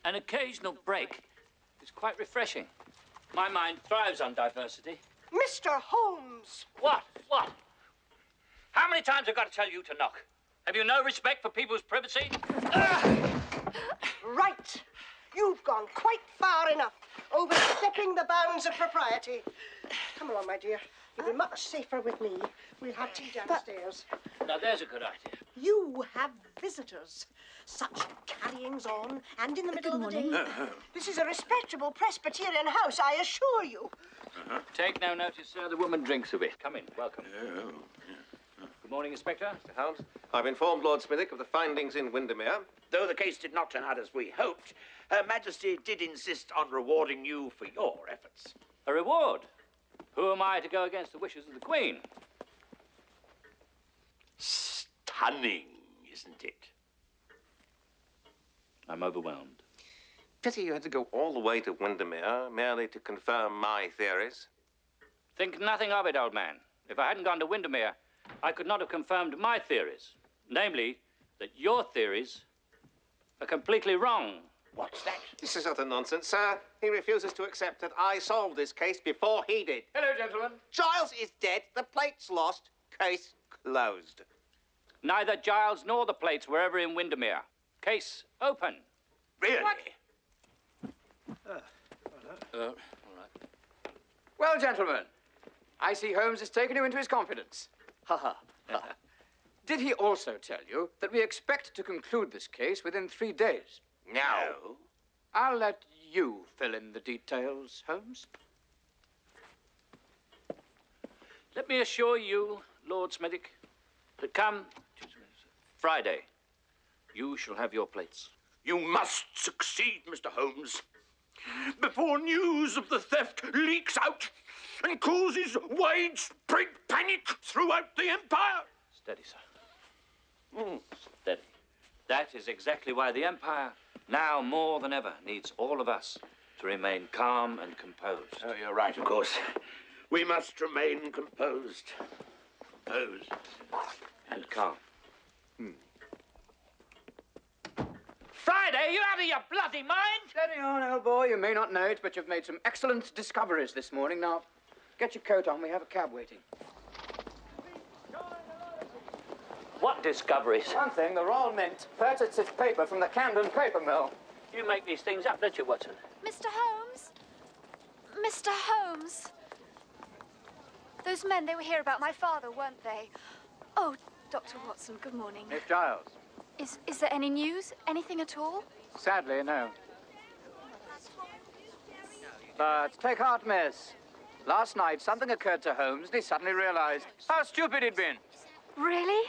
An occasional break is quite refreshing. My mind thrives on diversity. Mr. Holmes! What? What? How many times have I got to tell you to knock? Have you no respect for people's privacy? Right. You've gone quite far enough, overstepping the bounds of propriety. Come along, my dear. You'll be much safer with me. We'll have tea downstairs. Now, there's a good idea. You have visitors. Such carryings on, and in the middle of the day. This is a respectable Presbyterian house, I assure you. Take no notice, sir. The woman drinks of it. Come in. Welcome. Good morning, Inspector. Mr. Holmes, I've informed Lord Smithick of the findings in Windermere. Though the case did not turn out as we hoped, Her Majesty did insist on rewarding you for your efforts. A reward? Who am I to go against the wishes of the Queen? Stunning, isn't it? I'm overwhelmed. Pity you had to go all the way to Windermere merely to confirm my theories. Think nothing of it, old man. If I hadn't gone to Windermere, I could not have confirmed my theories. Namely, that your theories are completely wrong. What's that? This is utter nonsense, sir. He refuses to accept that I solved this case before he did. Hello, gentlemen. Giles is dead. The plate's lost. Case closed. Neither Giles nor the plates were ever in Windermere. Case open. Really? What? All right. Well, gentlemen, I see Holmes has taken you into his confidence. Ha ha. Did he also tell you that we expect to conclude this case within 3 days? No. I'll let you fill in the details, Holmes. Let me assure you, Lord Smithick, that come Friday, you shall have your plates. You must succeed, Mr. Holmes, before news of the theft leaks out and causes widespread panic throughout the Empire. Steady, sir. Steady. That is exactly why the Empire, now more than ever, needs all of us to remain calm and composed. Oh, you're right, of course. We must remain composed. Composed. And calm. Friday, you out of your bloody mind? Steady on, old boy. You may not know it, but you've made some excellent discoveries this morning. Now, get your coat on. We have a cab waiting. What discoveries? One thing, the Royal Mint purchased its paper from the Camden paper mill. You make these things up, don't you, Watson? Mr. Holmes? Mr. Holmes? Those men, they were here about my father, weren't they? Oh, Dr. Watson, good morning. Miss Giles. Is there any news? Anything at all? Sadly, no. But take heart, miss. Last night, something occurred to Holmes, and he suddenly realized how stupid he'd been. Really?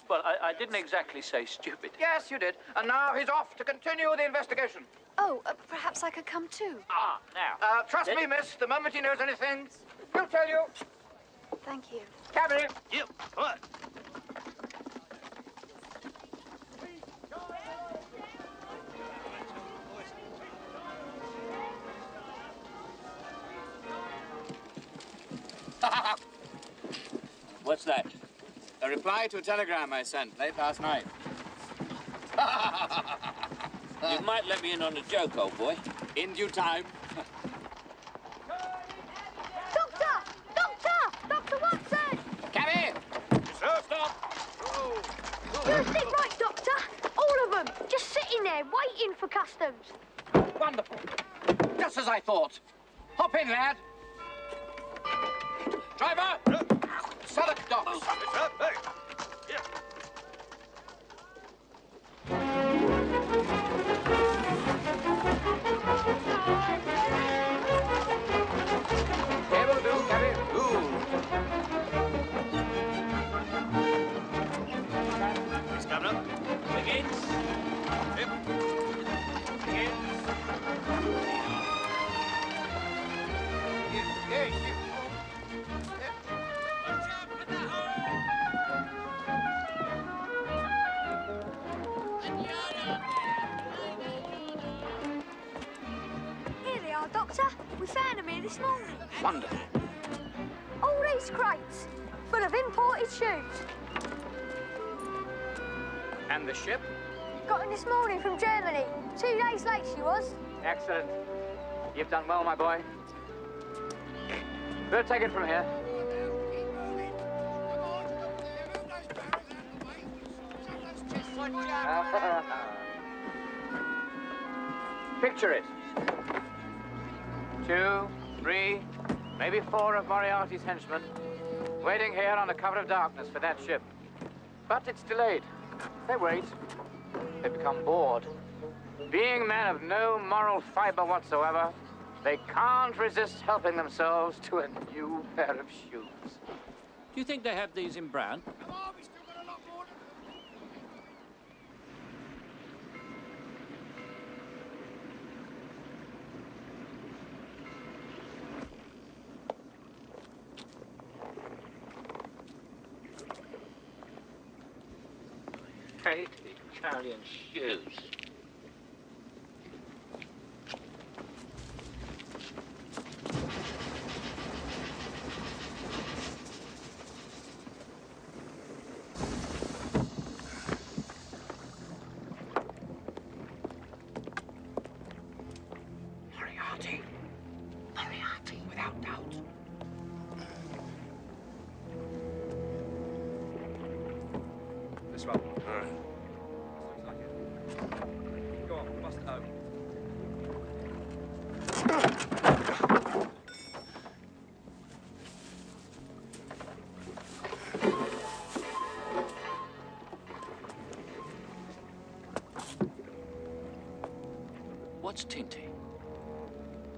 Well, I didn't exactly say stupid. Yes, you did. And now he's off to continue the investigation. Oh, perhaps I could come too. Ah, now. Trust me, miss. The moment he knows anything, he'll tell you. Thank you. Cabby! You, what? What's that? A reply to a telegram I sent late last night. You might let me in on a joke, old boy. In due time. Doctor! Doctor! Dr. Watson! Cabby! Sir, stop! You did right, Doctor. All of them. Just sitting there, waiting for customs. Wonderful. Just as I thought. Hop in, lad. Driver! Southwark docks. Hey! Yeah. Here will do, Cabby. Please, Governor. Begins. Here they are, Doctor. We found them here this morning. Wonderful. All these crates, full of imported shoes. And the ship? Got in this morning from Germany. 2 days late she was. Excellent. You've done well, my boy. We'll take it from here. Picture it. 2, 3, maybe 4 of Moriarty's henchmen waiting here on the cover of darkness for that ship. But it's delayed. They wait. They become bored. Being men of no moral fiber whatsoever, they can't resist helping themselves to a new pair of shoes. Do you think they have these in brown? Hate Italian shoes. Moriarty. Moriarty, without doubt. This one. Looks like it. Go on, bust it open. What's tinting?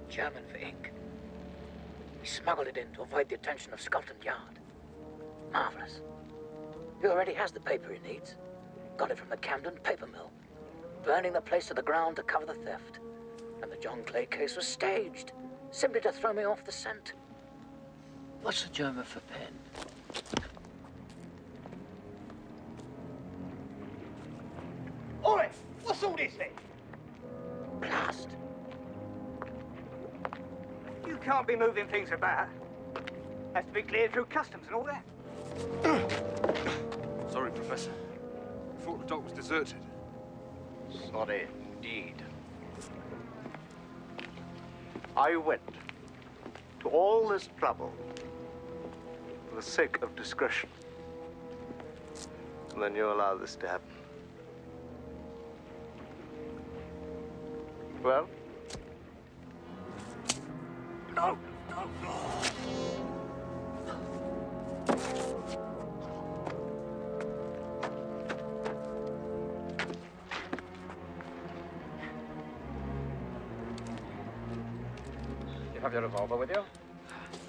German for ink. He smuggled it in to avoid the attention of Scotland Yard. Marvellous. He already has the paper he needs. Got it from the Camden paper mill. Burning the place to the ground to cover the theft. And the John Clay case was staged, simply to throw me off the scent. What's the German for pen? Oi! What's all this then? Blast. You can't be moving things about. Has to be cleared through customs and all that. Sorry, Professor. I thought the dock was deserted. Sorry indeed. I went to all this trouble for the sake of discretion. And then you allow this to happen. Well? No, no, no. Have your revolver with you?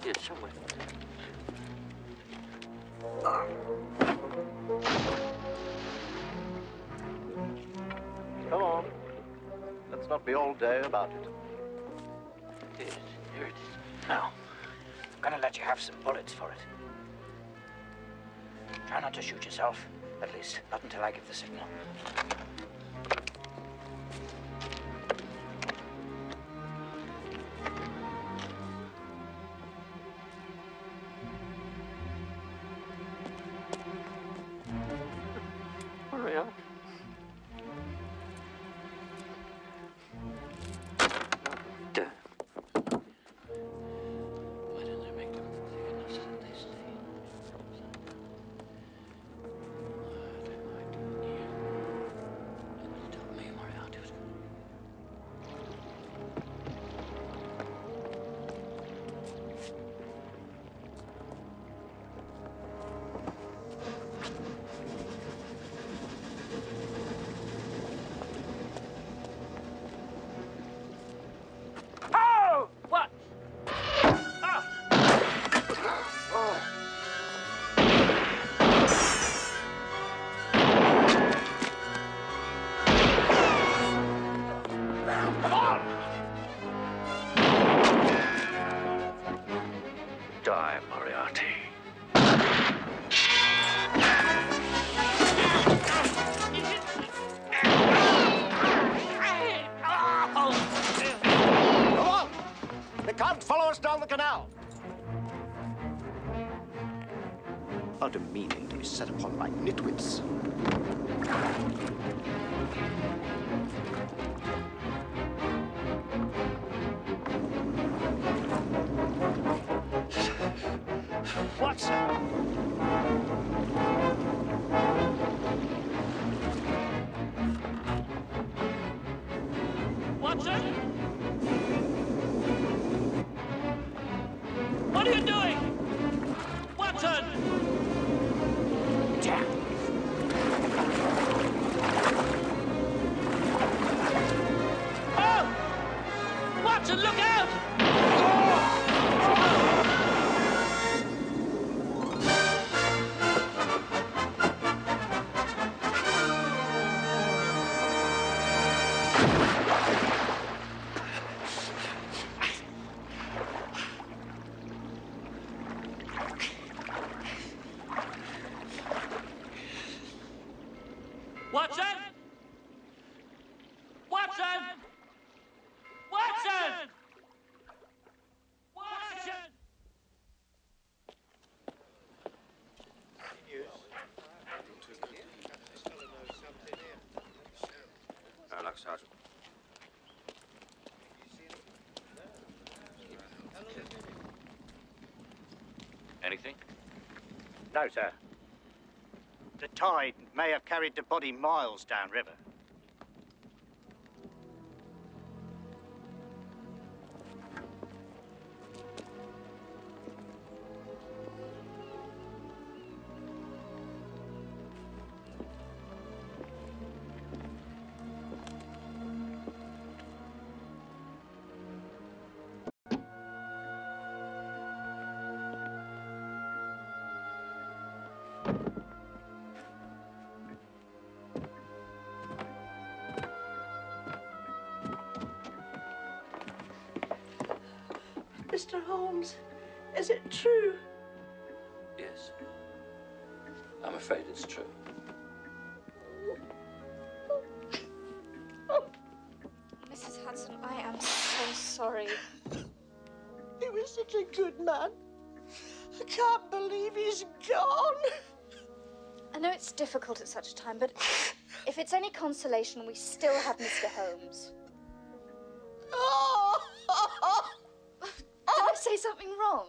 It's somewhere. Come on. Let's not be all day about it. Here it is. Here it is. Now, I'm gonna let you have some bullets for it. Try not to shoot yourself. At least, not until I give the signal. Moriarty. Why don't they make them thick enough so that they stay in? What am I doing here? Nobody told me Moriarty was Oh! What? Come on! Die, Moriarty. Come on! They can't follow us down the canal. How demeaning to be set upon by nitwits. Watson! Watson! What are you doing? Watson! Oh! Watson, look out! Watson! Watson! Watson! Watson! Look, Sergeant. Anything? No, sir. The tide may have carried the body miles downriver. Mr. Holmes, is it true? Yes. I'm afraid it's true. Mrs. Hudson, I am so sorry. He was such a good man. I can't believe he's gone. I know it's difficult at such a time, but if it's any consolation, we still have Mr. Holmes. Oh! Did I say something wrong?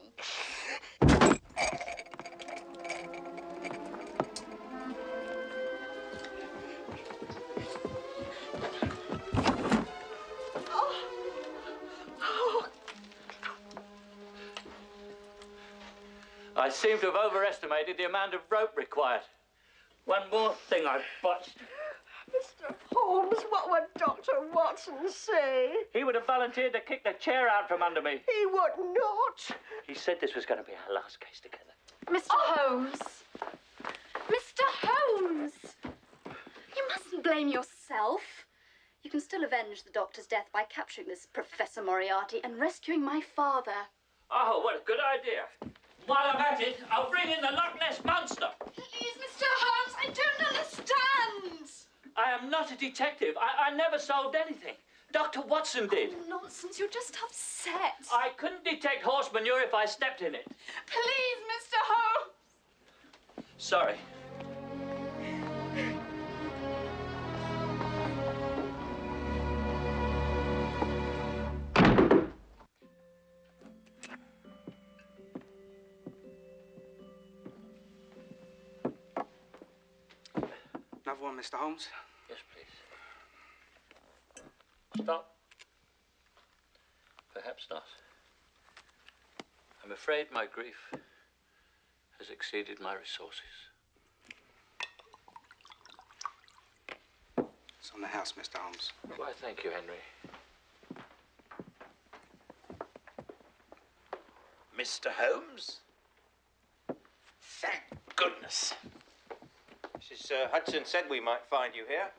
I seem to have overestimated the amount of rope required. One more thing I've botched. Mr. Mr. Holmes, what would Dr. Watson say? He would have volunteered to kick the chair out from under me. He would not. He said this was going to be our last case together. Mr. Holmes! Mr. Holmes! You mustn't blame yourself. You can still avenge the Doctor's death by capturing this Professor Moriarty and rescuing my father. Oh, what a good idea. While I'm at it, I'll bring in the Loch Ness Monster. Please, Mr. Holmes, I don't understand. I am not a detective. I never solved anything. Dr. Watson did. Oh, nonsense, you're just upset. I couldn't detect horse manure if I stepped in it. Please, Mr. Holmes. Sorry. Another one, Mr. Holmes? Yes, please. Stop. Perhaps not. I'm afraid my grief has exceeded my resources. It's on the house, Mr. Holmes. Why, thank you, Henry. Mr. Holmes? Thank goodness. Mrs. Hudson said we might find you here.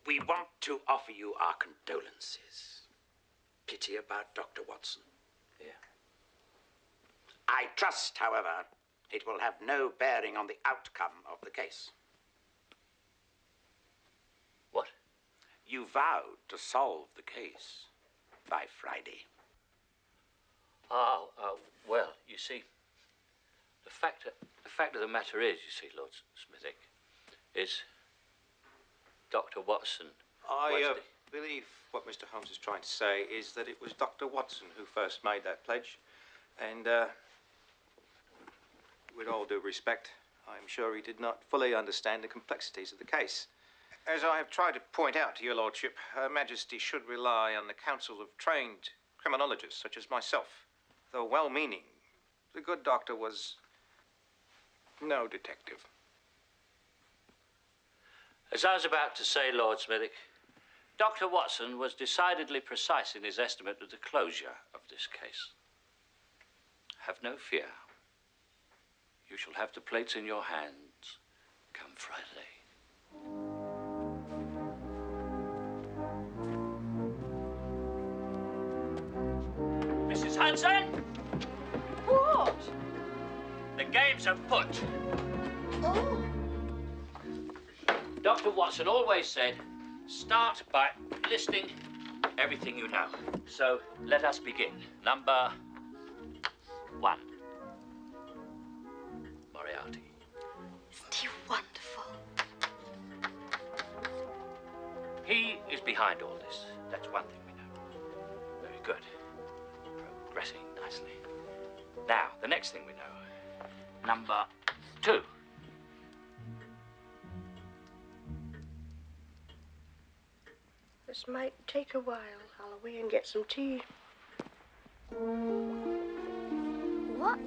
We want to offer you our condolences. Pity about Dr. Watson. Yeah. I trust, however, it will have no bearing on the outcome of the case. What? You vowed to solve the case by Friday. Oh, well, you see, the fact of the matter is, you see, Lord Smithick, is Dr. Watson. I believe what Mr. Holmes is trying to say is that it was Dr. Watson who first made that pledge. And, with all due respect, I'm sure he did not fully understand the complexities of the case. As I have tried to point out to your lordship, Her Majesty should rely on the counsel of trained criminologists such as myself. Though well-meaning, the good doctor was no detective. As I was about to say, Lord Smithick, Dr. Watson was decidedly precise in his estimate of the closure of this case. Have no fear. You shall have the plates in your hands come Friday. Mrs. Hanson? What? The game's afoot. Oh. Dr. Watson always said, start by listing everything you know. So let us begin. Number 1. Moriarty. Isn't he wonderful? He is behind all this. That's one thing we know. Very good. Progressing nicely. Now, the next thing we know. Number 2. This might take a while. I'll away and get some tea. What?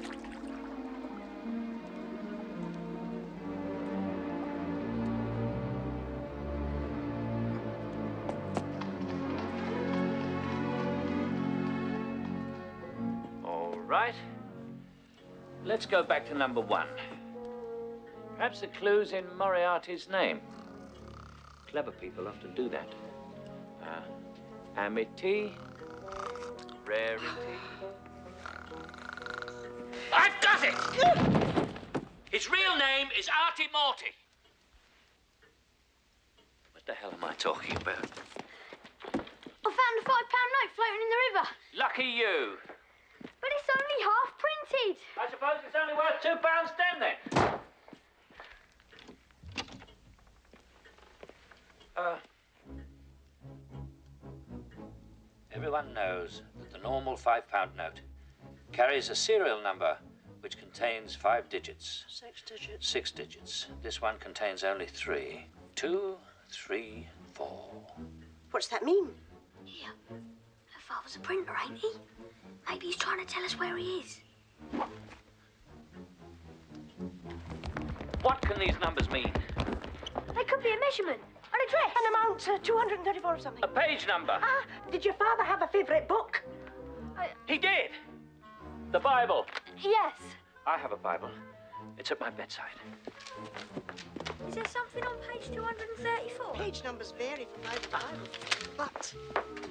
All right. Let's go back to number 1. Perhaps the clue's in Moriarty's name. Clever people often do that. Amity, rarity. I've got it! His real name is Artie Morty. What the hell am I talking about? I found a £5 note floating in the river. Lucky you. But it's only half printed. I suppose it's only worth £2.10 then. Everyone knows that the normal £5 note carries a serial number which contains 5 digits. 6 digits. 6 digits. This one contains only 3. 2, 3, 4. What's that mean? Here, her father's a printer, ain't he? Maybe he's trying to tell us where he is. What can these numbers mean? They It could be a measurement on a dress. An amount 234 or something. A page number. Ah, did your father have a favourite book? He did. The Bible. Yes. I have a Bible. It's at my bedside. Is there something on page 234? Page numbers vary from Bible to Bible, but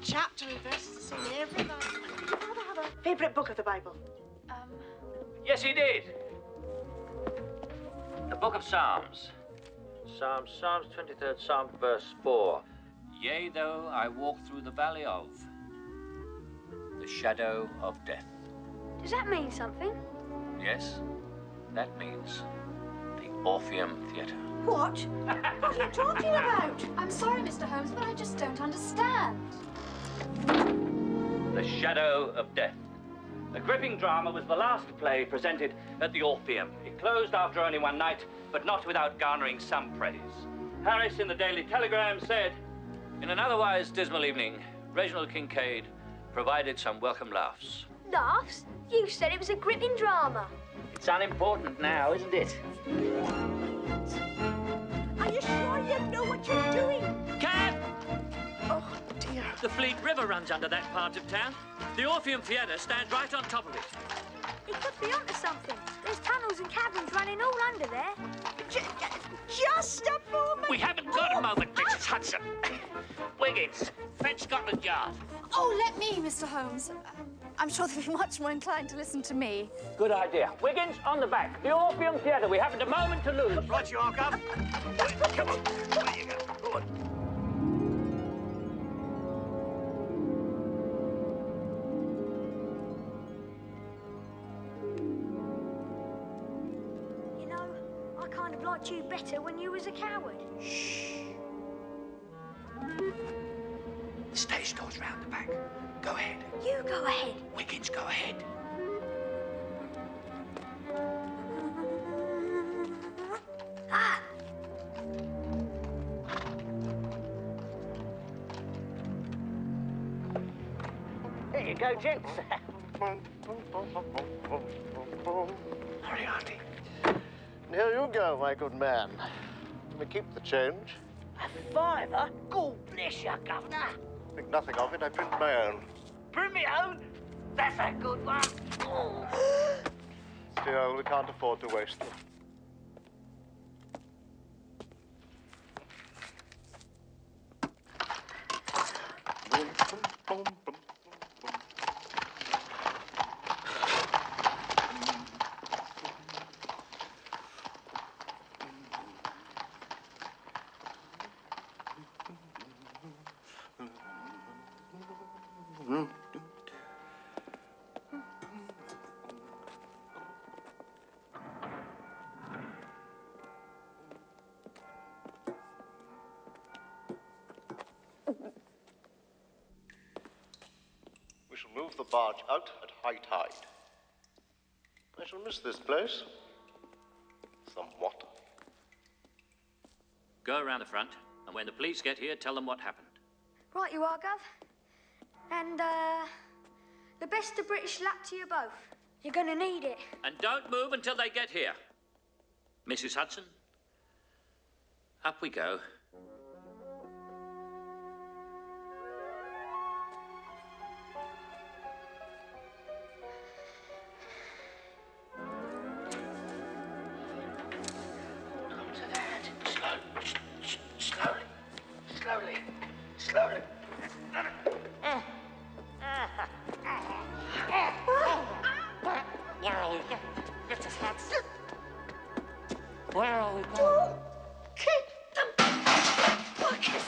chapter and verse is the same in every Bible. Did your father have a favourite book of the Bible? Yes, he did. The Book of Psalms. Psalms 23rd Psalm, verse 4. Yea, though I walk through the valley of the shadow of death. Does that mean something? Yes, that means the Orpheum Theatre. What? What are you talking about? I'm sorry, Mr. Holmes, but I just don't understand. The Shadow of Death. The gripping drama was the last play presented at the Orpheum. It closed after only one night, but not without garnering some praise. Harris in the Daily Telegram said, In an otherwise dismal evening, Reginald Kincaid provided some welcome laughs. Laughs? You said it was a gripping drama. It's unimportant now, isn't it? Are you sure you know what you're doing? Cab! Oh, dear. The Fleet River runs under that part of town. The Orpheum Theatre stands right on top of it. He could be onto something. There's tunnels and cabins running all under there. Just a moment. We haven't got a moment, Mrs. Hudson. Wiggins, fetch Scotland Yard. Oh, let me, Mr. Holmes. I'm sure they'll be much more inclined to listen to me. Good idea. Wiggins, on the back. The Orpheum Theatre. We haven't a moment to lose. Right, you are, Gov. Come on. There you go. Go on. You know, I kind of liked you better when you was a coward. The stage door's round the back. Go ahead. You go ahead. Wiggins, go ahead. Ah! There you go, gents. Moriarty. Here you go, my good man. Let me keep the change. A fiver? God bless you, Governor. Think nothing of it. I print my own. Bring me own. That's a good one. Still, we can't afford to waste them. We shall move the barge out at high tide. I shall miss this place. Somewhat. Go around the front, and when the police get here, tell them what happened. Right you are, Gov. And, the best of British luck to you both. You're gonna need it. And don't move until they get here. Mrs. Hudson, up we go. Slowly. Where are we going? Mrs. Hudson? Where are we going? Don't kick the bucket!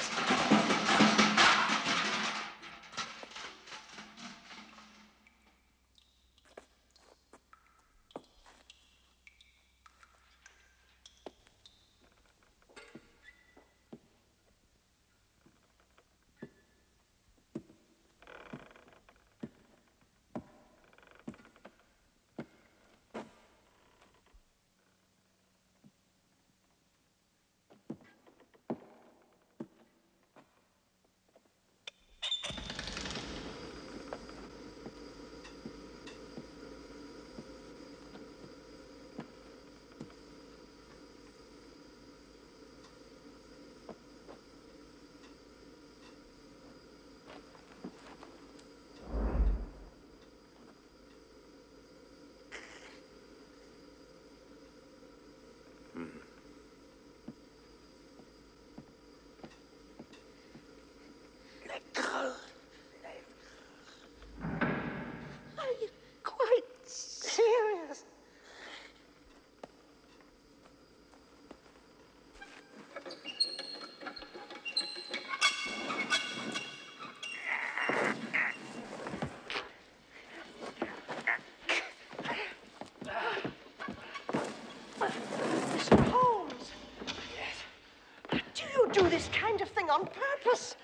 on purpose.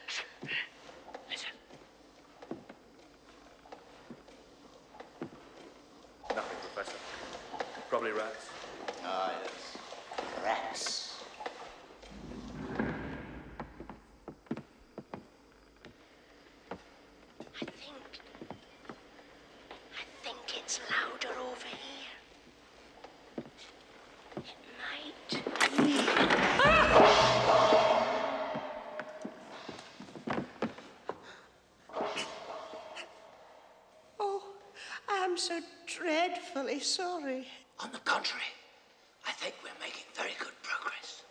Listen. Nothing, Professor. Probably rats. Ah, yes. Rats. I think it's louder over here. It might. Oh, I'm so dreadfully sorry. On the contrary, I think we're making very good progress.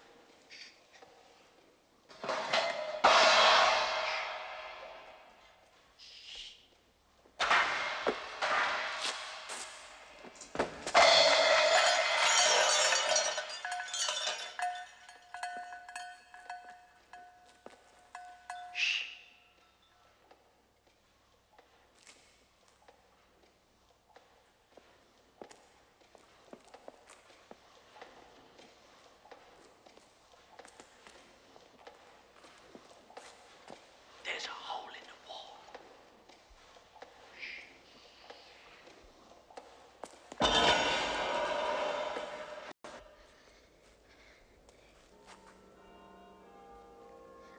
There's a hole in the wall.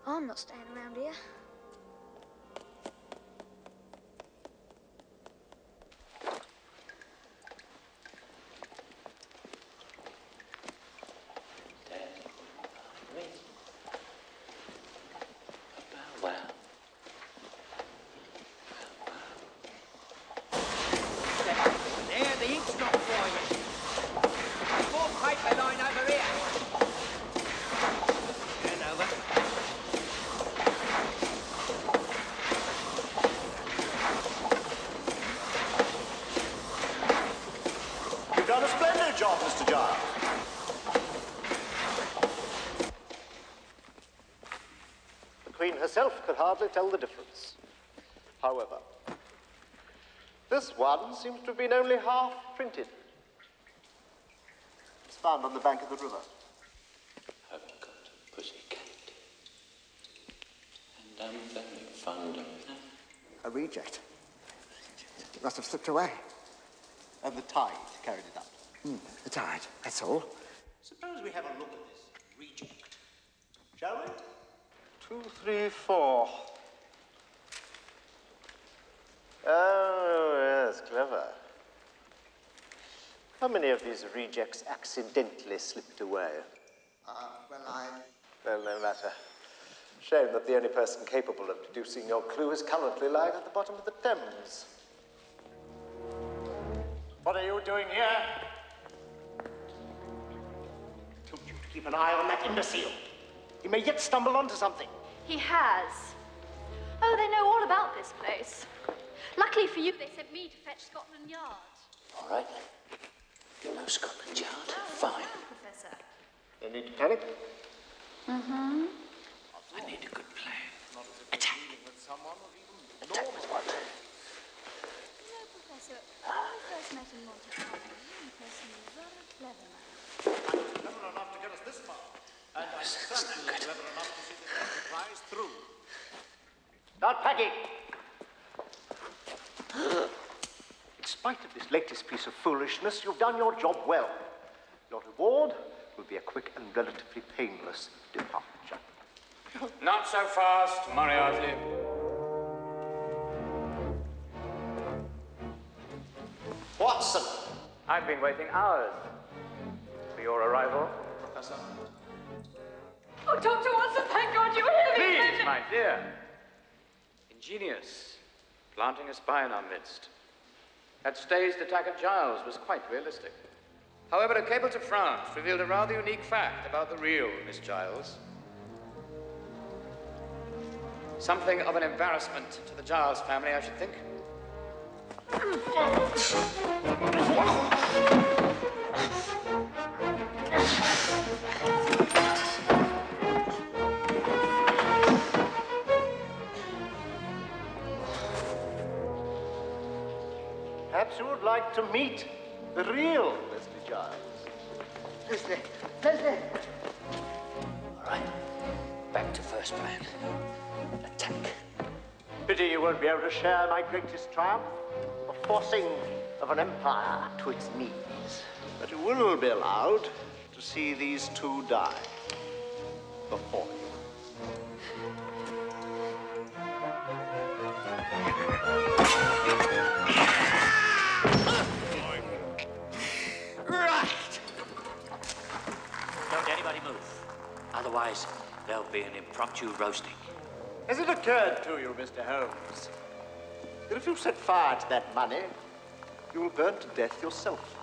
I'm not staying around here. There, the ink's not flying. More paper line over here. Turn over. You've done a splendid job, Mr. Giles. The Queen herself could hardly tell the difference. However, this one seems to have been only half printed. It's found on the bank of the river. I've got a pussycat. And I'm very fond of it. A reject. It must have slipped away. And the tide carried it up. The tide, that's all. Suppose we have a look at this reject. Shall we? 2, 3, 4. Oh, yes, clever. How many of these rejects accidentally slipped away? Well, no matter. Shame that the only person capable of deducing your clue is currently lying at the bottom of the Thames. What are you doing here? Told you to keep an eye on that imbecile. He may yet stumble onto something. He has. Oh, they know all about this place. Luckily for you, they sent me to fetch Scotland Yard. All right. You know Scotland Yard. Fine. Professor. No need to panic. Mm-hmm. I need a good plan. Attack. Attack with what? You know, Professor, when I first met in Monte Carlo, you impressed me very clever man. Clever enough to get us this far. And I'm certainly clever enough to see the enterprise through. Start packing. In spite of this latest piece of foolishness, you've done your job well. Your reward will be a quick and relatively painless departure. Not so fast, Moriarty. Watson! I've been waiting hours for your arrival, Professor. Oh, Dr. Watson, thank God you were here. Please, my dear. Ingenious. Planting a spy in our midst. That staged attack at Giles was quite realistic. However, a cable to France revealed a rather unique fact about the real Miss Giles. Something of an embarrassment to the Giles family, I should think. Perhaps you would like to meet the real Leslie Giles. Leslie! Leslie! All right. Back to first plan. Attack. Pity you won't be able to share my greatest triumph, the forcing of an empire to its knees. But you will be allowed to see these two die before you. Right! Don't anybody move. Otherwise, there'll be an impromptu roasting. Has it occurred to you, Mr. Holmes, that if you set fire to that money, you will burn to death yourself?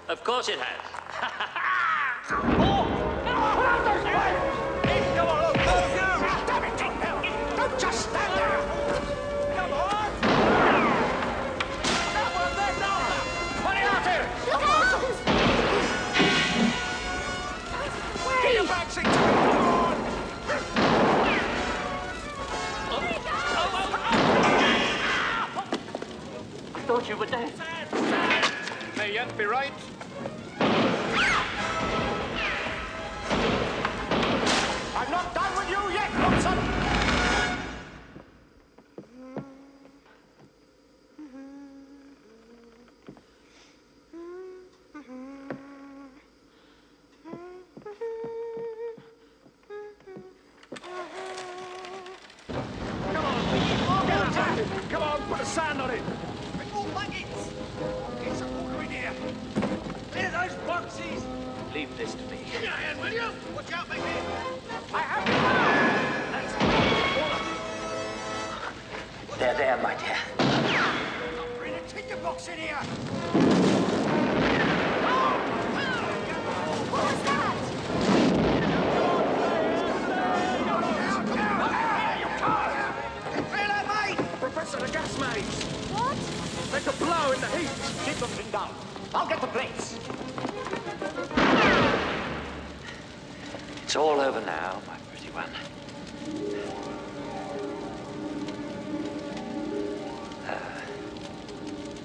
Of course it has. Don't just stand there! Come on! That one there, no! Put it out here! Come on! Get your back seat to it! I thought you were dead. May yet be right. I'm not done with you yet, Watson! Come on, put a sand on it. Bring more buckets! Get some water in here. Clear those boxes! Leave this to me. Give me a hand, will you? Watch out, back here. I have They're there, my dear. Bring a tinderbox in here! What was that? Professor, the gas maze! What? They could blow in the heat! Keep them pinned down. I'll get the plates. It's all over now, my pretty one.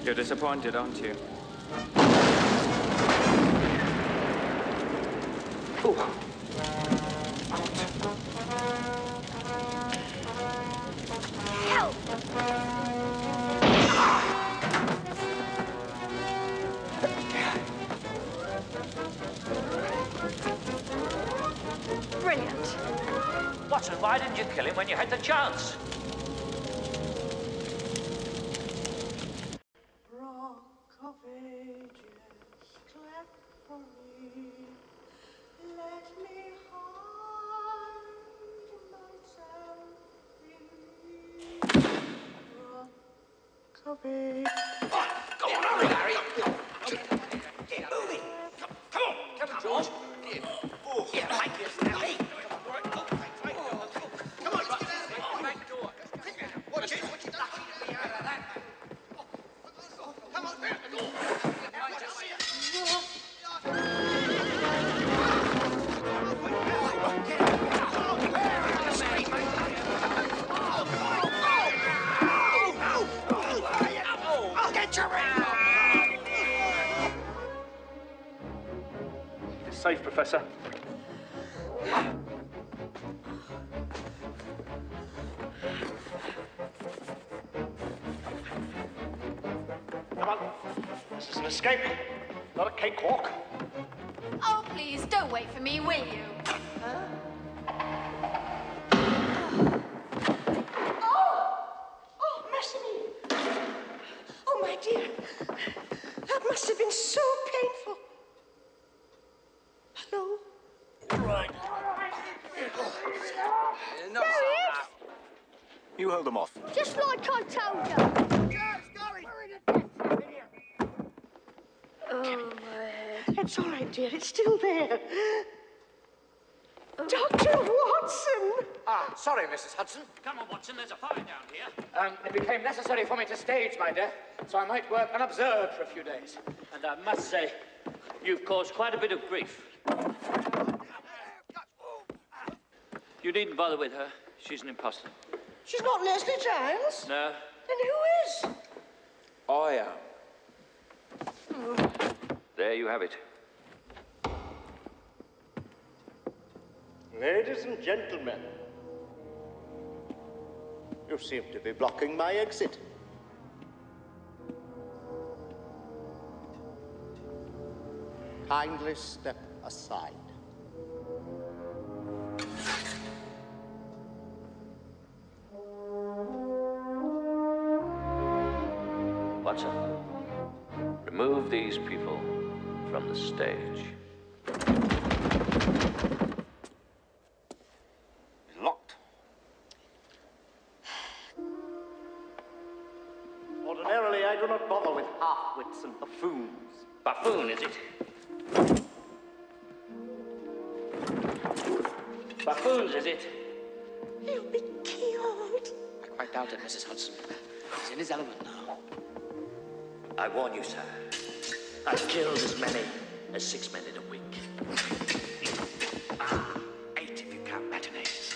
You're disappointed, aren't you? Help! Brilliant. Watson, why didn't you kill him when you had the chance? Rock of ages, cleft for me. Let me hide myself in thee. Rock of ages. Go on, hurry, Larry! Get moving! Come on, George! Yeah, like this now, hey! Come on, let's get out of here! Back door! Watch it! Watch it! Come on, back the door! I'll get you around! It's safe, Professor. Come on. This is an escape, not a cakewalk. Oh, please, don't wait for me, will you? Oh, mercy me. Oh, my dear. That must have been so painful. Hello? Right. There he is. You hold them off. Just like I told you. Oh, my head. It's all right, dear. It's still there. Dr. Watson! Ah, sorry, Mrs. Hudson. Come on, Watson, there's a fire down here. It became necessary for me to stage my death, so I might work unobserved for a few days. And I must say, you've caused quite a bit of grief. You needn't bother with her. She's an imposter. She's not Leslie Giles? No. Then who is? I am. There you have it. Ladies and gentlemen, you seem to be blocking my exit. Kindly step aside. Watson, remove these people from the stage. Locked. Ordinarily, I do not bother with half-wits and buffoons. Buffoon, is it? Buffoons, is it? He'll be killed. I quite doubt it, Mrs. Hudson. He's in his element now. I warn you, sir. I've killed as many as 6 men in a week. 8 if you count matinees.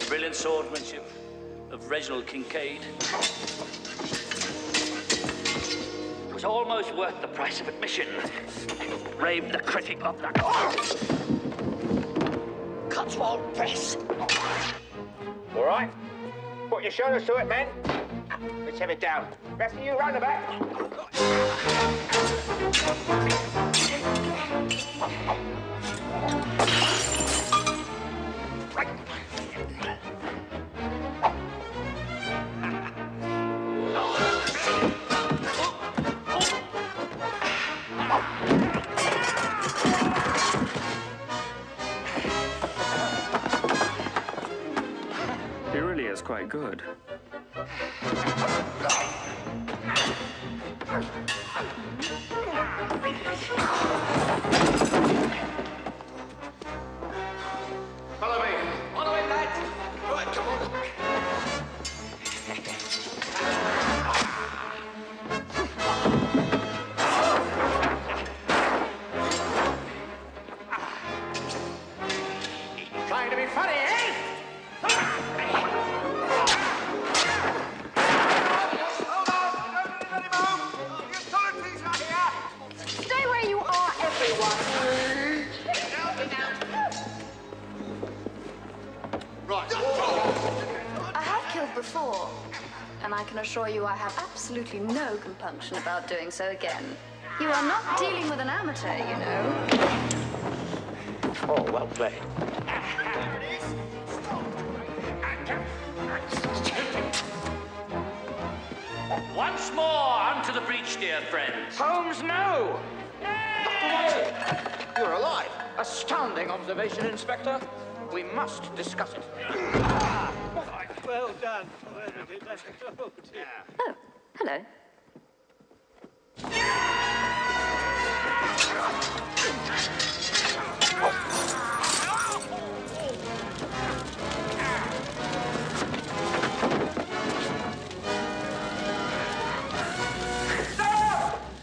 Brilliant swordsmanship of Reginald Kincaid. It was almost worth the price of admission. Raved the critic of the Cotswold Press. All right. Put your shoulders to it, men. Let's have it down. Rest of you, round the back. He really is quite good. Follow me. On the way, lads. Right, come on. Trying to be funny, eh? Stay where you are, everyone. Right. I have killed before, and I can assure you I have absolutely no compunction about doing so again. You are not dealing with an amateur, you know. Oh, well played. Once more, onto the breach, dear friends. Holmes, no! Dr. Watson, you're alive. Astounding observation, Inspector. We must discuss it. Well done. Oh, hello.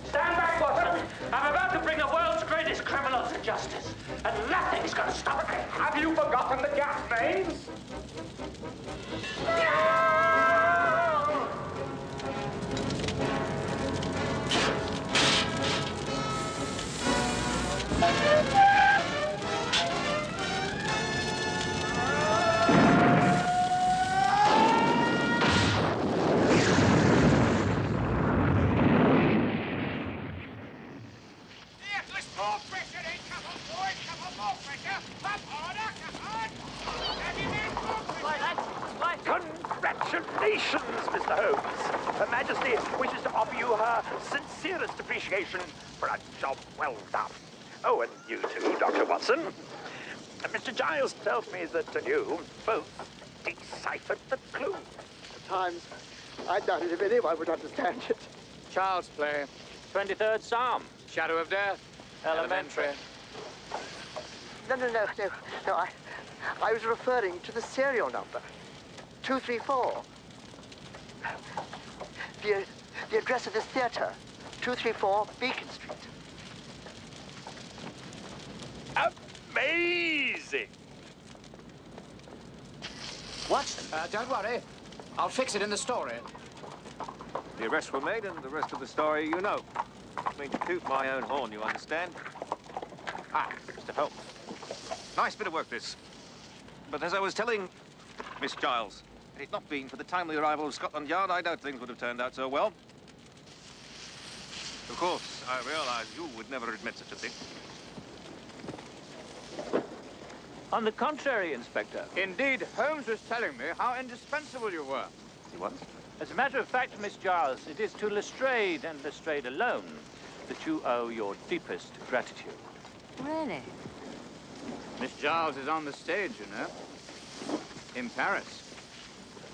Stand back, Watson. I'm about to bring the world's greatest criminals to justice, and nothing's going to stop me. Have you forgotten the gas mains? Congratulations, Mr. Holmes. Her Majesty wishes to offer you her sincerest appreciation for a job well done. Oh, and you too, Dr. Watson. Mr. Giles tells me that you both deciphered the clue. At times, I doubted if anyone would understand it. Child's play. 23rd Psalm. Shadow of Death. Elementary. No. I was referring to the serial number. 234. The address of this theater. 234 Beacon Street. Amazing! Watson. Don't worry. I'll fix it in the story. The arrests were made, and the rest of the story you know. I mean to toot my own horn, you understand? Ah, Mr. Holmes. Nice bit of work, this. But as I was telling Miss Giles, had it not been for the timely arrival of Scotland Yard, I doubt things would have turned out so well. Of course, I realize you would never admit such a thing. On the contrary, Inspector. Indeed, Holmes was telling me how indispensable you were. He was? As a matter of fact, Miss Giles, it is to Lestrade and Lestrade alone that you owe your deepest gratitude. Really? Miss Giles is on the stage, you know. In Paris.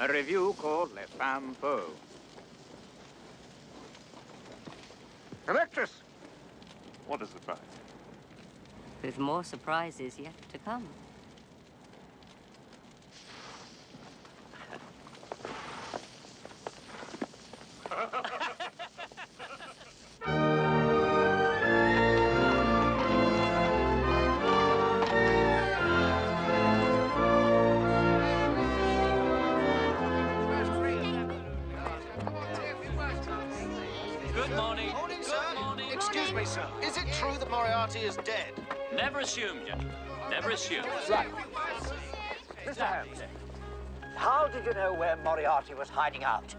A review called Les Femmes Faux. An actress! What a surprise. With more surprises yet to come. Good morning. Morning, sir. Excuse me, sir. Is it true that Moriarty is dead? Never assume, gentlemen. Never assume. Right. Mr. Holmes, how did you know where Moriarty was hiding out?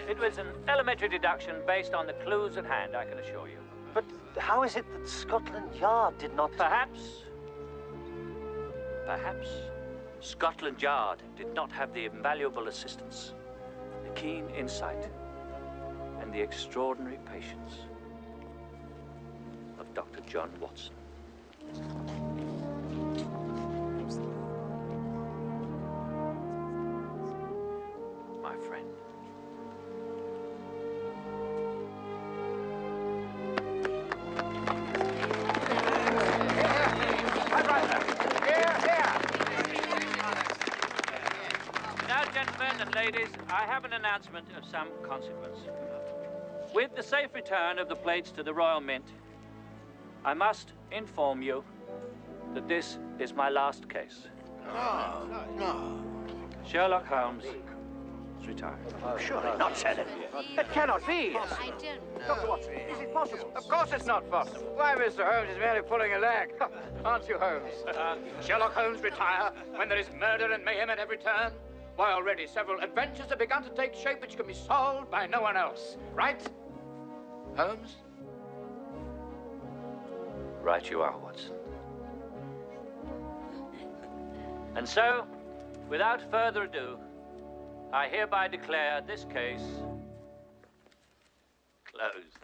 It was an elementary deduction based on the clues at hand, I can assure you. But how is it that Scotland Yard did not... Perhaps Scotland Yard did not have the invaluable assistance, the keen insight, and the extraordinary patience of Dr. John Watson. My friend. Now, gentlemen and ladies, I have an announcement of some consequence. With the safe return of the plates to the Royal Mint, I must inform you that this is my last case. No. Sherlock Holmes is retired. Oh, surely not, Sir. It cannot be. I don't know. Dr. Watson, is it possible? Of course it's not possible. Why, Mr. Holmes is merely pulling a leg. Aren't you, Holmes? Sherlock Holmes retire when there is murder and mayhem at every turn? Why, already several adventures have begun to take shape which can be solved by no one else. Right, Holmes? Right you are, Watson. And so, without further ado, I hereby declare this case closed.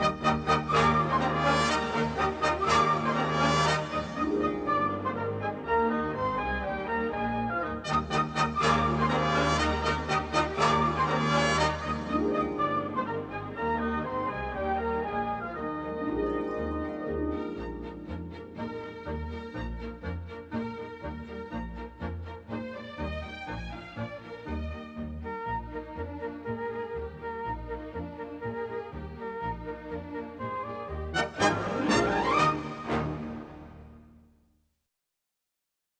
Bye.